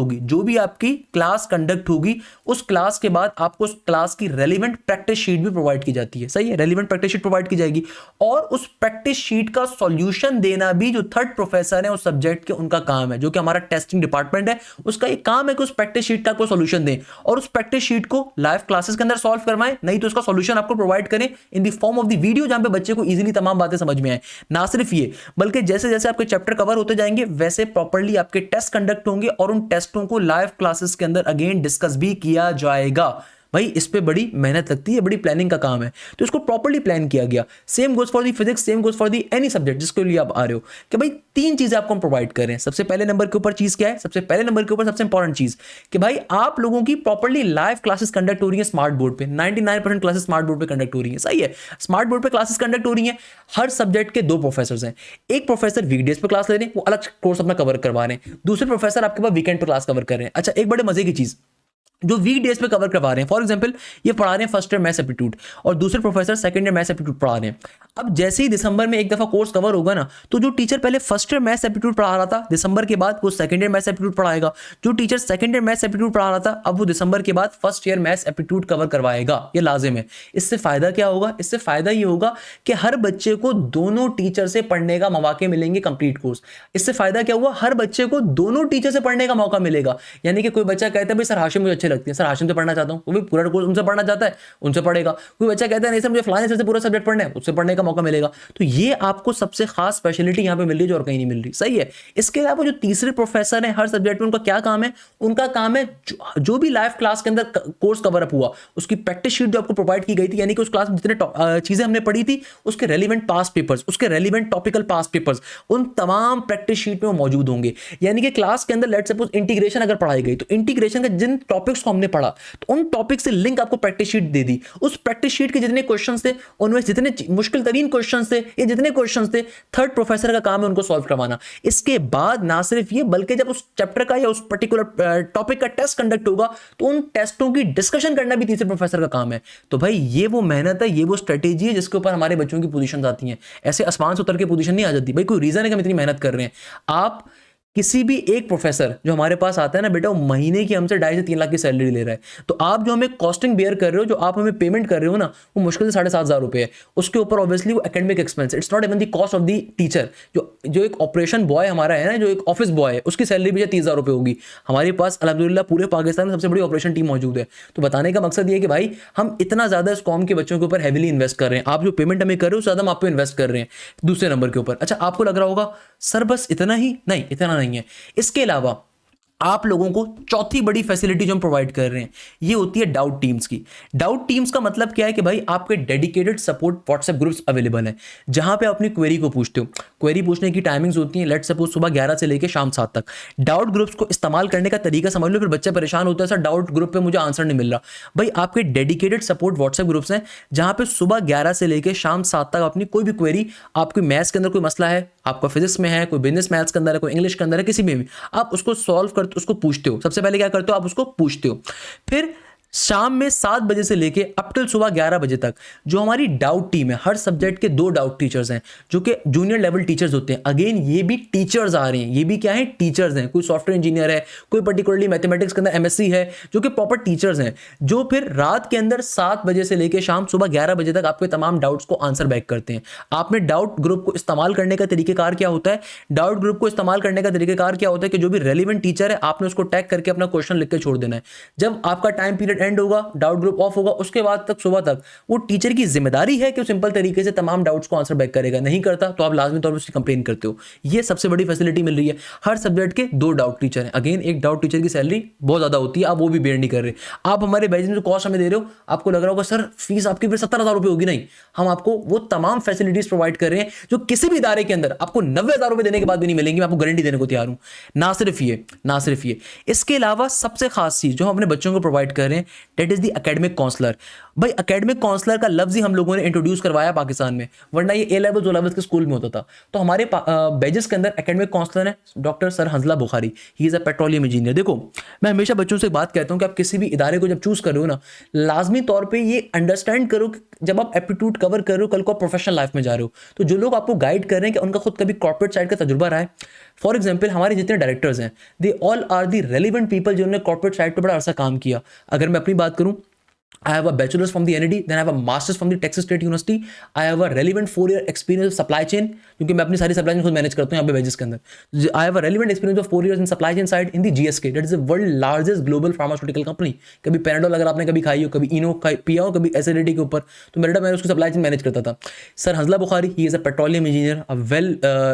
होगी उस क्लास के बाद आपको उस क्लास की रेलेवेंट प्रैक्टिस शीट भी प्रोवाइड की जाती है, सही है, रेलेवेंट प्रैक्टिस शीट प्रोवाइड की जाएगी। और उस प्रैक्टिस शीट का सॉल्यूशन देना भी जो थर्ड प्रोफेसर है उस सब्जेक्ट के उनका काम है, जो कि हमारा टेस्टिंग डिपार्टमेंट है, उसका एक काम है कि उस प्रैक्टिस शीट का कोई सॉल्यूशन दें और उस प्रैक्टिस शीट को लाइव क्लासेस के अंदर सॉल्व करवाएं, नहीं तो उसका सॉल्यूशन आपको प्रोवाइड करें in the form of the video, जहां पे बच्चे को इजीली तमाम बातें समझ में आए। ना सिर्फ ये, बल्कि जैसे जैसे आपके चैप्टर कवर होते जाएंगे वैसे प्रॉपर्ली आपके टेस्ट कंडक्ट होंगे और उन टेस्टों को लाइव क्लासेस के अंदर अगेन डिस्कस भी किया जाएगा। भाई इस पे बड़ी मेहनत लगती है, बड़ी प्लानिंग का काम है, तो इसको प्रॉपर्ली प्लान किया गया। Same goes for the physics, same goes for the any subject जिसके लिए आप आ रहे हो, कि भाई 3 चीजें आपको हम प्रोवाइड कर रहे हैं। सबसे पहले नंबर के ऊपर चीज क्या है, सबसे पहले नंबर के ऊपर सबसे इंपॉर्टेंट चीज कि भाई आप लोगों की प्रॉपर्ली लाइव क्लासेस कंडक्ट हो रही है स्मार्ट बोर्ड पे। 99% क्लासेस स्मार्ट बोर्ड पे कंडक्ट हो रही है, सही है, स्मार्ट बोर्ड पे क्लासेस कंडक्ट हो रही है। हर सब्जेक्ट के 2 प्रोफेसर हैं, एक प्रोफेसर वीकडेज पे क्लास ले रहे हैं, वो अलग कोर्स अपना कवर करवा रहे हैं, दूसरे प्रोफेसर आपके पास वीकेंड पे क्लास कवर कर रहे हैं। अच्छा, एक बड़े मजे की चीज, जो वीक डेज पे कवर करवा रहे हैं। फॉर एग्जांपल ये पढ़ा रहे हैं फर्स्ट ईयर मैथ्स एप्टीट्यूड और दूसरे professor second year maths aptitude पढ़ा रहे हैं। अब जैसे ही दिसंबर में एक दफा कोर्स कवर होगा ना, तो जो टीचर पहले फर्स्ट ईयर मैथ्स एप्टीट्यूड पढ़ा रहा था, दिसंबर के बाद वो सेकंड ईयर मैथ्स एप्टीट्यूड पढ़ाएगा। जो teacher second year maths aptitude पढ़ा रहा था, अब वो दिसंबर के बाद first year maths aptitude cover करवाएगा। ये लाजिम है। इससे फायदा क्या होगा? इससे फायदा ये होगा कि हर बच्चे को दोनों टीचर से पढ़ने का मौके मिलेंगे कंप्लीट कोर्स। इससे फायदा क्या हुआ? हर बच्चे को दोनों टीचर से पढ़ने का मौका मिलेगा। यानी कि कोई बच्चा कहता है भाई सर हाशिम मुझे अच्छे लगते हैं, सर हाशिम से पढ़ना चाहता हूं, वो भी पूरा कोर्स उनसे पढ़ना चाहता है, उनसे पढ़ेगा। कोई बच्चा कहता है नहीं सर मुझे फलाने सर से पूरा सब्जेक्ट पढ़ना है, उससे पढ़ने का मौका मिलेगा। तो ये आपको सबसे खास स्पेशलिटी यहां पे मिल रही है जो और कहीं नहीं मिल रही। सही है। इसके अलावा जो तीसरे प्रोफेसर हैं हर सब्जेक्ट में, उनका क्या काम है? उनका काम है जो भी लाइव क्लास के अंदर कोर्स कवर अप हुआ उसकी प्रैक्टिस शीट जो आपको प्रोवाइड की गई थी, यानी कि उस क्लास में जितने चीजें हमने पढ़ी थी उसके रेलिवेंट पास्ट पेपर्स, उसके रेलिवेंट टॉपिकल पास्ट पेपर्स, उन तमाम प्रैक्टिस शीट में वो मौजूद होंगे। यानी कि क्लास के अंदर लेट सपोज इंटीग्रेशन अगर पढ़ाई गई, तो इंटीग्रेशन के जिन टॉपिक्स को हमने पढ़ा तो उन टॉपिक से लिंक आपको प्रैक्टिस शीट दे दी। उस प्रैक्टिस शीट के जितने क्वेश्चंस थे, उनमें जितने मुश्किल तरीन क्वेश्चंस थे, ये जितने क्वेश्चंस थे, थर्ड प्रोफेसर का काम है उनको सॉल्व करवाना। इसके बाद ना सिर्फ ये, बल्कि जब उस चैप्टर का या उस पर्टिकुलर टॉपिक का टेस्ट कंडक्ट होगा तो उन टेस्टों की डिस्कशन करना भी तीसरे प्रोफेसर का काम है। तो भाई ये वो मेहनत है, ये वो स्ट्रेटेजी है जिसके ऊपर हमारे बच्चों की पोजीशन आती हैं। ऐसे आसमान से उतर के पोजीशन नहीं आ जाती। भाई कोई रीजन है कि हम इतनी मेहनत कर रहे हैं। आप किसी भी एक प्रोफेसर जो हमारे पास आता है ना बेटा, वो महीने की हमसे 2.5 से 3 लाख की सैलरी ले रहा है, तो आप जो हमें कॉस्टिंग बेयर कर रहे हो, जो आप हमें पेमेंट कर रहे हो ना, वो मुश्किल से 7,500 रुपए है। उसके ऊपर ऑब्वियसली वो academic expense, it's not even the cost of the teacher. जो एक ऑपरेशन बॉय हमारा है ना, जो एक ऑफिस बॉय है, उसकी सैलरी भी 30,000 रुपए होगी। हमारे पास अल्हम्दुलिल्लाह पूरे पाकिस्तान में सबसे बड़ी ऑपरेशन टीम मौजूद है। तो बताने का मकसद ये है कि भाई हम इतना ज्यादा इस कौम के बच्चों के ऊपर हैविली इन्वेस्ट कर रहे हैं। आप जो पेमेंट हमें कर रहे हो उससे ज्यादा हम आप पे इन्वेस्ट कर रहे हैं दूसरे नंबर के ऊपर। अच्छा, आपको लग रहा होगा सर बस इतना ही? नहीं, इतना नहीं है। इसके अलावा आप लोगों को चौथी बड़ी फैसिलिटी जो हम प्रोवाइड कर रहे हैं, ये होती है डाउट टीम्स की। डाउट टीम्स का मतलब क्या है कि भाई आपके dedicated support WhatsApp groups available हैं, जहां पे आप अपनी क्वेरी को पूछते हो। क्वेरी पूछने की टाइमिंग्स होती हैं लेट सपोज सुबह 11 से लेकर शाम 7 तक। डाउट ग्रुप्स को इस्तेमाल करने का तरीका समझ लो, फिर बच्चे परेशान होते हैं सर डाउट ग्रुप पे मुझे आंसर नहीं मिल रहा। भाई आपके डेडिकेटेड सपोर्ट व्हाट्सएप ग्रुप्स हैं, जहां पे सुबह 11 से लेकर शाम 7 तक अपनी कोई भी क्वेरी, आपकी मैथ्स के अंदर कोई मसला है, आपका फिजिक्स में है, कोई बिजनेस मैथ्स के अंदर है, कोई इंग्लिश के अंदर है, किसी में भी आप उसको सॉल्व करते, उसको पूछते हो। सबसे पहले क्या करते हो? आप उसको पूछते हो। फिर शाम में 7 बजे से लेके अप टिल सुबह 11 बजे तक जो हमारी डाउट टीम है, हर सब्जेक्ट के 2 डाउट टीचर्स हैं जो कि जूनियर लेवल टीचर्स होते हैं। अगेन ये भी टीचर्स आ रहे हैं, ये भी क्या है? टीचर्स हैं। कोई सॉफ्टवेयर इंजीनियर है, कोई पर्टिकुलरली मैथमेटिक्स के अंदर एमएससी है, जो कि प्रॉपर टीचर्स हैं, जो फिर रात के अंदर 7 बजे से लेकर शाम सुबह 11 बजे तक आपके तमाम डाउट्स को आंसर बैक करते हैं। आपने डाउट ग्रुप को इस्तेमाल करने का तरीकेकार क्या होता है? डाउट ग्रुप को इस्तेमाल करने का तरीकेकार क्या होता है कि जो भी रेलिवेंट टीचर है आपने उसको टैग करके अपना क्वेश्चन लिख के छोड़ देना है। जब आपका टाइम पीरियड एंड होगा, डाउट ग्रुप ऑफ होगा, उसके बाद तक सुबह तक वो टीचर की जिम्मेदारी है कि वो सिंपल तरीके से तमाम डाउट्स को आंसर बैक करेगा। नहीं करता तो आप लाजमी तौर पर उसकी कंप्लेन करते हो। ये सबसे बड़ी फैसिलिटी मिल रही है। हर सब्जेक्ट के 2 डाउट टीचर हैं। अगेन एक डाउट टीचर की सैलरी बहुत ज्यादा होती है, आप वो भी बेयर नहीं कर रहे। आप हमारे बैच में जो कॉस्ट हमें दे रहे हो, आपको लग रहा होगा सर फीस आपकी फिर 70,000 रुपए होगी। नहीं, हम आपको वो तमाम फैसिलिटीज प्रोवाइड कर रहे हैं जो किसी भी इदारे के अंदर आपको 90,000 रुपए देने के बाद भी नहीं मिलेंगी। मैं आपको गारंटी देने को तैयार हूं। ना सिर्फ ये, इसके अलावा सबसे खास चीज जो हम अपने बच्चों को प्रोवाइड कर रहे हैं, that is the academic counsellor. भाई एकेडमिक काउंसलर का लफ्ज ही हम लोगों ने इंट्रोड्यूस करवाया पाकिस्तान में, वरना ये ए लेवल 2 लेवल्स के स्कूल में होता था। तो हमारे बैजेस के अंदर एकेडमिक काउंसलर है doctor sir Hanzala Bukhari, he is a petroleum engineer. देखो मैं हमेशा बच्चों से बात कहता हूं कि आप किसी भी इदारे को जब चूज कर रहे हो ना, लाजमी तौर पर ये अंडरस्टैंड करो कि जब आप एप्टीट्यूड कवर कर रहे हो, कल को आप प्रोफेशनल लाइफ में जा रहे हो, तो जो लोग आपको गाइड कर रहे हैं कि उनका खुद कभी कॉर्पोरेट साइड का तजुर्बा रहा है। फॉर एग्जाम्पल हमारे जितने डायरेक्टर्स हैं, they all are the relevant people जिन्होंने कॉर्पोरेट साइड पर बड़ा अरसा काम किया। अगर मैं अपनी बात करूं, I have a bachelor's from the NED, then I have a master's from the Texas State University. I have a relevant 4-year experience of supply chain, क्योंकि मैं अपनी सारी सप्लाई चेन खुद मैनेज करता हूँ यहाँ पे वेजेस के अंदर। I have a relevant experience of 4 years in supply chain side in the GSK, that is the world largest global pharmaceutical company. कभी पैराडोल अगर आपने कभी खाई हो, कभी इनो पिया हो, कभी एसिडिटी के ऊपर, तो मेरा मैं उसकी सप्लाई चेन मैनेज करता था। Sir Hanzala Bukhari, he is a petroleum engineer, a well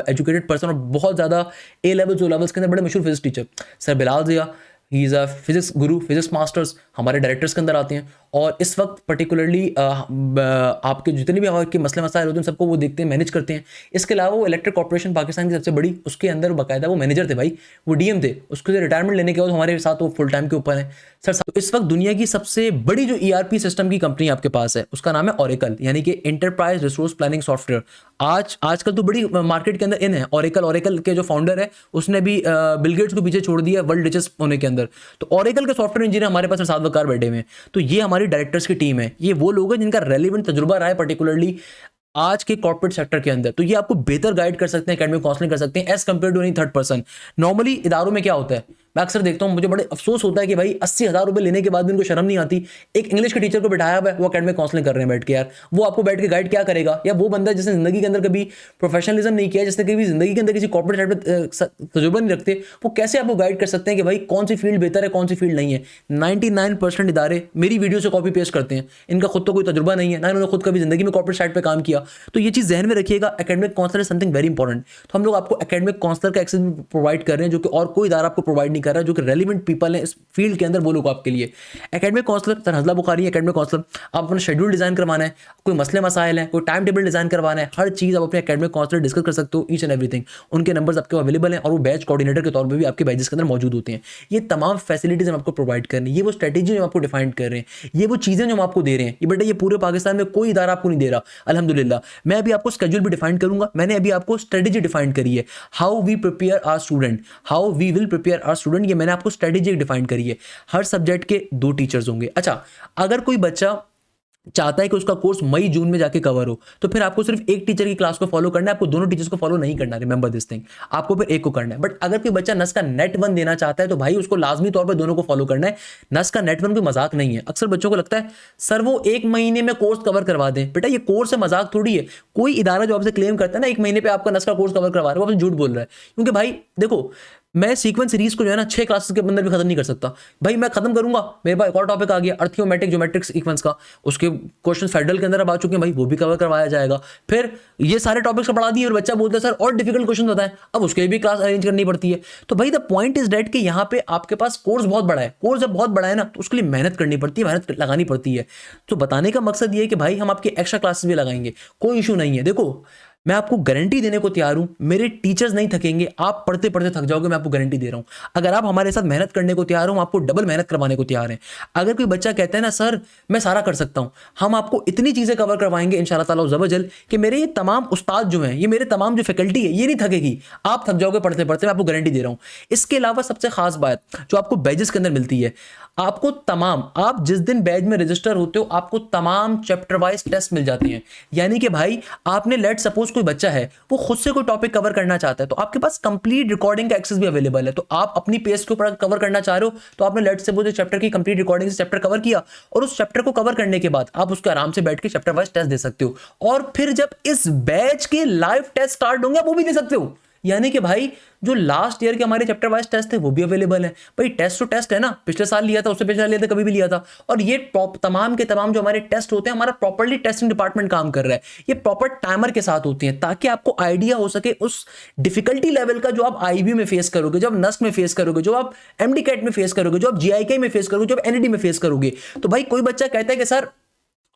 educated person, और बहुत ज़्यादा ए लेवल 2 लेवल्स के अंदर बड़े मशहूर physics teacher. Sir Bilal Zia, he is a physics guru, physics masters, हमारे डायरेक्टर्स के अंदर आते हैं। और इस वक्त पर्टिकुलरली आपके जितने भी आपके मसले मसाइल होते हैं सबको वो देखते हैं, मैनेज करते हैं। इसके अलावा वो इलेक्ट्रिक कॉर्पोरेशन पाकिस्तान की सबसे बड़ी, उसके अंदर बाकायदा वो मैनेजर थे भाई, वो डीएम थे। उसके रिटायरमेंट लेने के बाद हमारे साथ वो फुल टाइम के ऊपर है सर। तो इस वक्त दुनिया की सबसे बड़ी जो ईआरपी सिस्टम की कंपनी आपके पास है उसका नाम है ओरेकल, यानी कि एंटरप्राइज रिसोर्स प्लानिंग सॉफ्टवेयर। आजकल तो बड़ी मार्केट के अंदर इन है ओरेकल के जो फाउंडर है उसने भी बिल गेट्स को पीछे छोड़ दिया वर्ल्ड रिचेस्ट होने के अंदर। तो ओरेकल के सॉफ्टवेयर इंजीनियर हमारे पास सात वकार बैठे हुए हैं। तो ये हमारी डायरेक्टर्स की टीम है, ये वो लोग हैं जिनका रेलिवेंट तजुर्बा रहा है पर्टिकुलरली आज के कॉर्पोरेट सेक्टर के अंदर। तो ये आपको बेहतर गाइड कर सकते हैं, एकेडमिक काउंसलिंग कर सकते हैं as compare to any third person. Normally इदारों में क्या होता है, मैं अक्सर देखता हूं, मुझे बड़े अफसोस होता है कि भाई 80,000 रुपए लेने के बाद भी उनको शर्म नहीं आती। एक इंग्लिश के टीचर को बिठाया हुआ है, वो एकेडमिक काउंसलिंग कर रहे हैं बैठ के, यार वो आपको बैठ के गाइड क्या करेगा? या वो बंदा जिसने जिंदगी के अंदर कभी प्रोफेशनलिज्म नहीं किया, जिसने कभी जिंदगी के अंदर किसी कॉर्पोरेट साइड पे तजुर्बा नहीं रखते, वो कैसे आपको गाइड कर सकते हैं कि भाई कौन सी फील्ड बेहतर है, कौन सी फील्ड नहीं है? 99% इदारे मेरी वीडियो से कॉपी पेस्ट करते हैं, इनका खुद तो कोई तजुर्बा नहीं है, ना इन्होंने खुद कभी जिंदगी में कॉर्पोरेट साइड पे काम किया। तो ये चीज ज़हन में रखिएगा, academic counsellor is something very important. तो हम लोग आपको एकेडमिक काउंसलर का एक्सेस प्रोवाइड कर रहे हैं, जो कि और कोई इदारा आपको प्रोवाइड नहीं कर रहा है, जो कि रेलिवेंट पीपल हैं इस फील्ड के अंदर, वो लोग आपके लिए। Academic counsellor sir Hazla Bukhari academic counsellor, आप अपना शेड्यूल डिजाइन करवाना है, कोई मसले मसाइल है, कोई टाइम टेबल डिजाइन करवाना है, हर चीज आप अपने एकेडमिक काउंसलर डिस्कस कर सकते हो, ईच एंड एवरीथिंग। उनके नंबर्स आपके अवेलेबल हैं और वो बैच कोऑर्डिनेटर के तौर पर भी आपके बैचेस के अंदर मौजूद होते हैं। ये तमाम फैसिलिटीज हम आपको प्रोवाइड कर रहे हैं, ये वो स्ट्रेटेजी हम आपको डिफाइन कर रहे हैं, ये वो चीजें जो हम आपको दे रहे हैं। ये बेटा ये पूरे पाकिस्तान में कोई इदारा आपको नहीं दे रहा अल्हम्दुलिल्लाह। मैं अभी आपको स्केड्यूल भी डिफाइन करूंगा, मैंने अभी आपको स्ट्रेटेजी डिफाइन करी है, how we prepare our student, how we will prepare our student, ये मैंने आपको स्ट्रेटेजी डिफाइन करी है। हर सब्जेक्ट के 2 टीचर्स होंगे। अच्छा, अगर कोई बच्चा चाहता है कि उसका कोर्स मई जून में जाके कवर हो, तो फिर आपको सिर्फ एक टीचर की क्लास को फॉलो करना है, आपको दोनों टीचर्स को फॉलो नहीं करना, रिमेंबर दिस थिंग, आपको फिर एक को करना है। बट अगर कोई बच्चा नस का नेट 1 देना चाहता है तो भाई उसको लाजमी तौर पर दोनों को फॉलो करना है। नस का नेट 1 कोई मजाक नहीं है। अक्सर बच्चों को लगता है सर वो 1 महीने में कोर्स कवर करवा दें, बेटा ये कोर्स है, मजाक थोड़ी है। कोई इदारा जो आपसे क्लेम करता है ना 1 महीने पे आपका नस का कोर्स कवर करवा रहा है, वो आपसे झूठ बोल रहा है। क्योंकि भाई देखो, मैं सीक्वेंस सीरीज को जो है ना 6 क्लासेस के अंदर भी खत्म नहीं कर सकता भाई। मैं खत्म करूंगा, मेरे पास एक और टॉपिक आ गया अर्थ्योमेटिक ज्योमेट्रिक सीक्वेंस का, उसके क्वेश्चन फेडरल के अंदर अब आ चुके हैं भाई, वो भी कवर करवाया जाएगा। फिर ये सारे टॉपिक्स पढ़ा दिए और बच्चा बोलता है सर और डिफिकल्ट क्वेश्चन बताएं, अब उसके भी क्लास अरेंज करनी पड़ती है। तो भाई द पॉइंट इज डेट कि यहाँ पे आपके पास कोर्स बहुत बड़ा है, कोर्स जब बहुत बड़ा है ना तो उसके लिए मेहनत करनी पड़ती है, मेहनत लगानी पड़ती है। तो बताने का मकसद ये है कि भाई हम आपकी एक्स्ट्रा क्लासेस भी लगाएंगे, कोई इशू नहीं है। देखो मैं आपको गारंटी देने को तैयार हूं, मेरे टीचर्स नहीं थकेंगे, आप पढ़ते पढ़ते थक जाओगे, मैं आपको गारंटी दे रहा हूं। अगर आप हमारे साथ मेहनत करने को तैयार हो, आपको डबल मेहनत करवाने को तैयार हैं। अगर कोई बच्चा कहता है ना सर मैं सारा कर सकता हूं, हम आपको इतनी चीजें कवर करवाएंगे इंशाल्लाह ताला ज़वजल कि मेरे ये तमाम उस्ताद जो हैं, ये मेरे तमाम जो फैकल्टी है, ये नहीं थकेगी, आप थक जाओगे पढ़ते पढ़ते, मैं आपको गारंटी दे रहा हूं। इसके अलावा सबसे खास बात जो आपको बैचेस के अंदर मिलती है, आपको तमाम, आप जिस दिन बैच में रजिस्टर होते हो आपको तमाम चैप्टर वाइज टेस्ट मिल जाते हैं। यानी कि भाई आपने लेट सपोज कोई बच्चा है वो खुद से कोई टॉपिक कवर करना चाहता है, तो आपके पास कंप्लीट रिकॉर्डिंग का एक्सेस भी अवेलेबल है। तो आप अपनी पेस के ऊपर कवर करना चाह रहे हो तो आपने लेट सपोज चैप्टर की कंप्लीट रिकॉर्डिंग से चैप्टर कवर किया, और उस चैप्टर को कवर करने के बाद आप उसको आराम से बैठ के चैप्टर वाइज टेस्ट दे सकते हो। और फिर जब इस बैच के लाइव टेस्ट स्टार्ट होंगे आप वो भी दे सकते हो। यानी कि भाई जो लास्ट ईयर के हमारे चैप्टर वाइज टेस्ट थे वो भी अवेलेबल है। भाई टेस्ट तो टेस्ट है ना, पिछले साल लिया था, उससे पिछले साल लिया था, कभी भी लिया था। और ये तमाम के तमाम जो हमारे टेस्ट होते हैं, हमारा प्रॉपर्ली टेस्टिंग डिपार्टमेंट काम कर रहा है। ये प्रॉपर टाइमर के साथ होती हैं ताकि आपको आइडिया हो सके उस डिफिकल्टी लेवल का जो आप आईबी में फेस करोगे, जो आप नस्क में फेस करोगे, जो आप एमडी कैट में फेस करोगे, जो आप जीआईके में फेस करोगे, जो आप एनईडी में फेस करोगे। तो भाई कोई बच्चा कहता है कि सर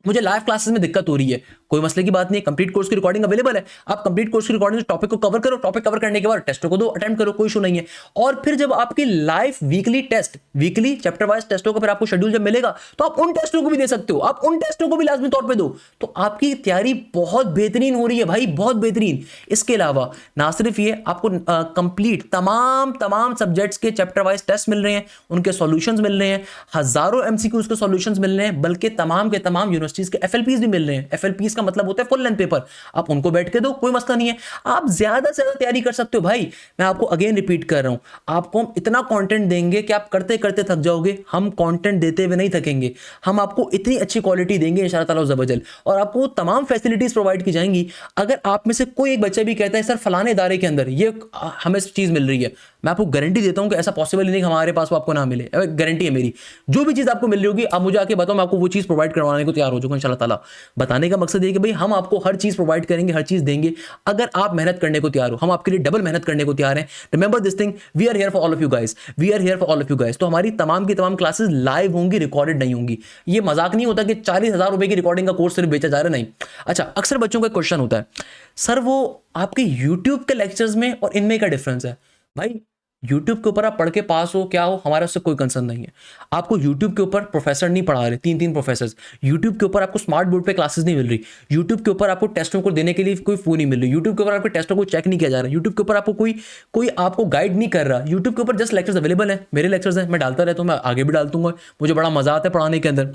मुझे लाइव क्लासेस में दिक्कत हो रही है, कोई मसले की बात नहीं, कंप्लीट कोर्स की रिकॉर्डिंग अवेलेबल है। आप कंप्लीट कोर्स की रिकॉर्डिंग टॉपिक को कवर करो, टॉपिक कवर करने के बाद टेस्टों को दो, अटेम्प्ट करो, कोई इशू नहीं है। और फिर जब आपकी live weekly test, weekly chapter wise टेस्टों का फिर आपको शेड्यूल जब मिलेगा तो आप उन टेस्टों को भी दे सकते हो, आप उन टेस्टों को भी लाजमी तौर पर दो। तो आपकी तैयारी बहुत बेहतरीन हो रही है भाई, बहुत बेहतरीन। इसके अलावा ना सिर्फ ये, आपको कंप्लीट तमाम सब्जेक्ट्स के चैप्टर वाइज टेस्ट मिल रहे हैं, उनके सॉल्यूशंस मिल रहे हैं, हजारों एमसीक्यूज के सॉल्यूशंस मिल रहे हैं, बल्कि तमाम के तमाम यूनिवर्सिटीज के एफएलपीज भी मिल रहे हैं। एफएलपीज का मतलब होता है फुल लेंथ पेपर, आप उनको बैठ के दो, कोई मसला नहीं है। आप ज्यादा से ज्यादा तैयारी कर सकते हो भाई। मैं आपको अगेन रिपीट कर रहा हूं, आपको हम इतना कंटेंट देंगे कि आप करते करते थक जाओगे। हम कंटेंट देते हुए नहीं थकेंगे, हम आपको इतनी अच्छी क्वालिटी देंगे इंशाअल्लाह ताला ज़वजल, और आपको तमाम फैसिलिटीज प्रोवाइड की जाएंगी। अगर आप में से कोई एक बच्चा भी कहता है सर फलाने इदारे के अंदर ये हमें चीज मिल रही है, मैं आपको गारंटी देता हूं कि ऐसा पॉसिबल ही नहीं हमारे पास वो आपको ना मिले। गारंटी है मेरी, जो भी चीज आपको मिल रही होगी आप मुझे आके बताओ, मैं आपको वो चीज प्रोवाइड करवाने को तैयार हो जाऊंगा इंशाल्लाह ताला। बताने का मकसद है कि भाई हम आपको हर चीज़ प्रोवाइड करेंगे, हर चीज़ देंगे अगर आप मेहनत करने को तैयार हो। हम आपके लिए डबल मेहनत करने को तैयार हैं। Remember this thing, we are here for all of you guys, we are here for all of you guys. तो हमारी तमाम की तमाम क्लासेस लाइव होंगी, रिकॉर्डेड नहीं होंगी। ये मजाक नहीं होता कि 40,000 रुपए की रिकॉर्डिंग का कोर्स सिर्फ बेचा जा रहा है, नहीं। अच्छा, अक्सर बच्चों का क्वेश्चन होता है, सर वो आपके यूट्यूब के लेक्चर्स में और इनमें क्या डिफरेंस है? भाई यूट्यूब के ऊपर आप पढ़ के पास हो क्या हो, हमारा उससे कोई कंसर्न नहीं है। आपको यूट्यूब के ऊपर प्रोफेसर नहीं पढ़ा रहे, 3-3 प्रोफेसर। यूट्यूब के ऊपर आपको स्मार्ट बोर्ड पे क्लासेस नहीं मिल रही। यूट्यूब के ऊपर आपको टेस्टों को देने के लिए कोई फोन नहीं मिल रही। यूट्यूब के ऊपर आपके टेस्टों को चेक नहीं किया जा रहा। यूट्यूब के ऊपर आपको कोई आपको गाइड नहीं कर रहा। यूट्यूब के ऊपर जस्ट लेक्चर्स अवेलेबल है, मेरे लेक्चर्स हैं, मैं डालता रहता हूँ, मैं आगे भी डाल दूंगा। मुझे बड़ा मजा आता है पढ़ाने के अंदर।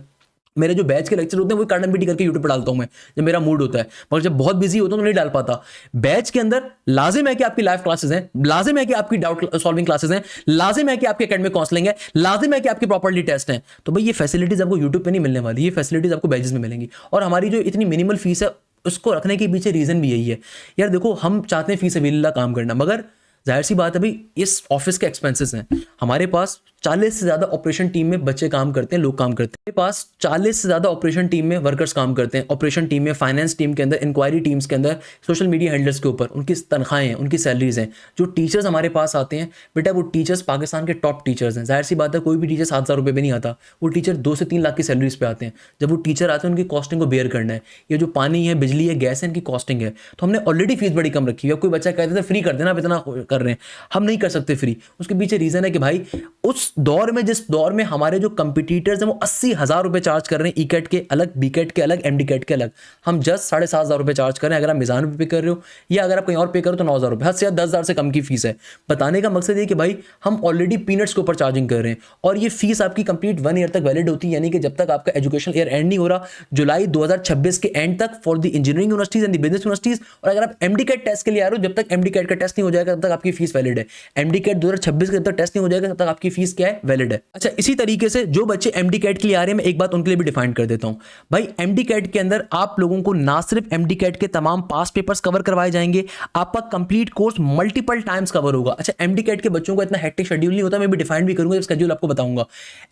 मेरे जो बैच के लेक्चर होते हैं वो कार्डन बीटी करके यूट्यूब पर डालता हूं मैं, जब मेरा मूड होता है। मगर जब बहुत बिजी होता हूं तो नहीं डाल पाता। बैच के अंदर लाजिम है कि आपकी लाइव क्लासेस हैं, लाजिम है कि आपकी डाउट सॉल्विंग क्लासेस हैं, लाजिम है कि आपकी एकेडमिक काउंसलिंग है, लाजिम है कि आपकी प्रॉपर्ली टेस्ट हैं। तो भाई ये फैसिलिटीज आपको यूट्यूब पे नहीं मिलने वाली, ये फैसिलिटीज आपको बैचेस में मिलेंगी। और हमारी जो इतनी मिनिमल फीस है उसको रखने के पीछे रीजन भी यही है। यार देखो, हम चाहते हैं फीस अवेलेबल काम करना, मगर जाहिर सी बात है भाई इस ऑफिस के एक्सपेंसेस हैं। हमारे पास 40 से ज़्यादा ऑपरेशन टीम में बच्चे काम करते हैं, लोग काम करते हैं। हमारे पास 40 से ज़्यादा ऑपरेशन टीम में वर्कर्स काम करते हैं। ऑपरेशन टीम में, फाइनेंस टीम के अंदर, इंक्वायरी टीम्स के अंदर, सोशल मीडिया हैंडलर्स के ऊपर उनकी तनख्वाहें हैं, उनकी सैलरीज हैं। जो टीचर्स हमारे पास आते हैं बेटा, वो टीचर्स पाकिस्तान के टॉप टीचर्स हैं। जाहिर सी बात है कोई भी टीचर 7,000 रुपये पे नहीं आता। वो टीचर 2 से 3 लाख की सैलरीज पे आते हैं। जब वो टीचर आते हैं उनकी कॉस्टिंग को बेयर करना है। ये जो पानी है, बिजली है, गैस है, इनकी कॉस्टिंग है। तो हमने ऑलरेडी फीस बड़ी कम रखी है। कोई बच्चा कहते थे फ्री कर देना, आप इतना कर रहे हैं, हम नहीं कर सकते फ्री। उसके पीछे रीजन है कि भाई उस दौर में, जिस दौर में हमारे जो कंपटीटर्स हैं वो 80,000 रुपए चार्ज कर रहे हैं, ई कैट के अलग, बी कैट के अलग, एमडी कैट के अलग। हम जस्ट 7,500 रुपए चार्ज कर रहे हैं। अगर आप मिजान पे कर रहे हो या अगर आप कहीं और पे करो तो 9,000 रुपए, हद से 10,000 से कम की फीस है। बताने का मकसद ये कि भाई हम ऑलरेडी पीनट्स के ऊपर चार्जिंग कर रहे हैं। और ये फीस आपकी कंप्लीट 1 ईयर तक वैलिड होती है, यानी कि जब तक आपका एजुकेशन ईयर एंड नहीं हो रहा, जुलाई 2026 के एंड तक, for the engineering universities and the business universities. और अगर आप एमडी कैट टेस्ट के लिए आ रहे हो, जब तक एमडी कैट का टेस्ट नहीं हो जाएगा तब तक आपकी फीस वैलिड है। एमडी कैट 2026 के जब तक टेस्ट नहीं हो जाएगा तब तक आपकी फीस क्या है, वैलिड है। अच्छा, इसी तरीके से जो बच्चे एमडी कैट के लिए आ रहे हैं, मैं एक बात उनके लिए भी डिफाइन कर देता हूं। भाई एमडी कैट के अंदर आप लोगों को ना सिर्फ एमडी कैट के तमाम पास्ट पेपर्स कवर करवाए जाएंगे, आपका complete course multiple times cover होगा। अच्छा, एमडी कैट के बच्चों का इतना हेक्टिक शेड्यूल नहीं होता, मैं भी डिफाइन भी करूंगा, शेड्यूल आपको बताऊंगा।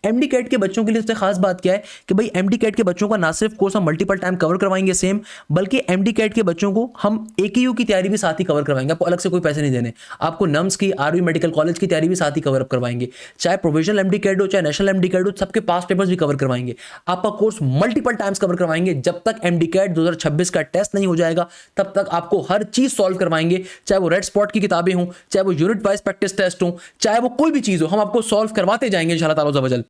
एमडी कैट के बच्चों के लिए सबसे खास बात क्या है कि भाई एमडी कैट के बच्चों का ना सिर्फ कोर्स हम मल्टीपल टाइम कवर करवाएंगे सेम, बल्कि एमडी कैट के बच्चों को हम एकेयू की तैयारी भी साथ ही कवर करवाएंगे। आपको अलग से कोई पैसे नहीं देने। आपको नम्स की, आरवी मेडिकल कॉलेज की तैयारी भी साथ ही कवर अप करवाएंगे। चाहे प्रोविजनल एमडी कैट हो, चाहे नेशनल एमडी कैट हो, सबके पास पेपर्स भी कवर करवाएंगे। आपका कोर्स मल्टीपल टाइम्स कवर करवाएंगे। जब तक एमडी कैट 2026 का टेस्ट नहीं हो जाएगा तब तक आपको हर चीज सॉल्व करवाएंगे। चाहे वो रेड स्पॉट की किताबें हों, चाहे वो यूनिट वाइज प्रैक्टिस टेस्ट हो, चाहे वो कोई भी चीज हो, हम आपको सॉल्व करवाते जाएंगे इंशाल्लाह ताला।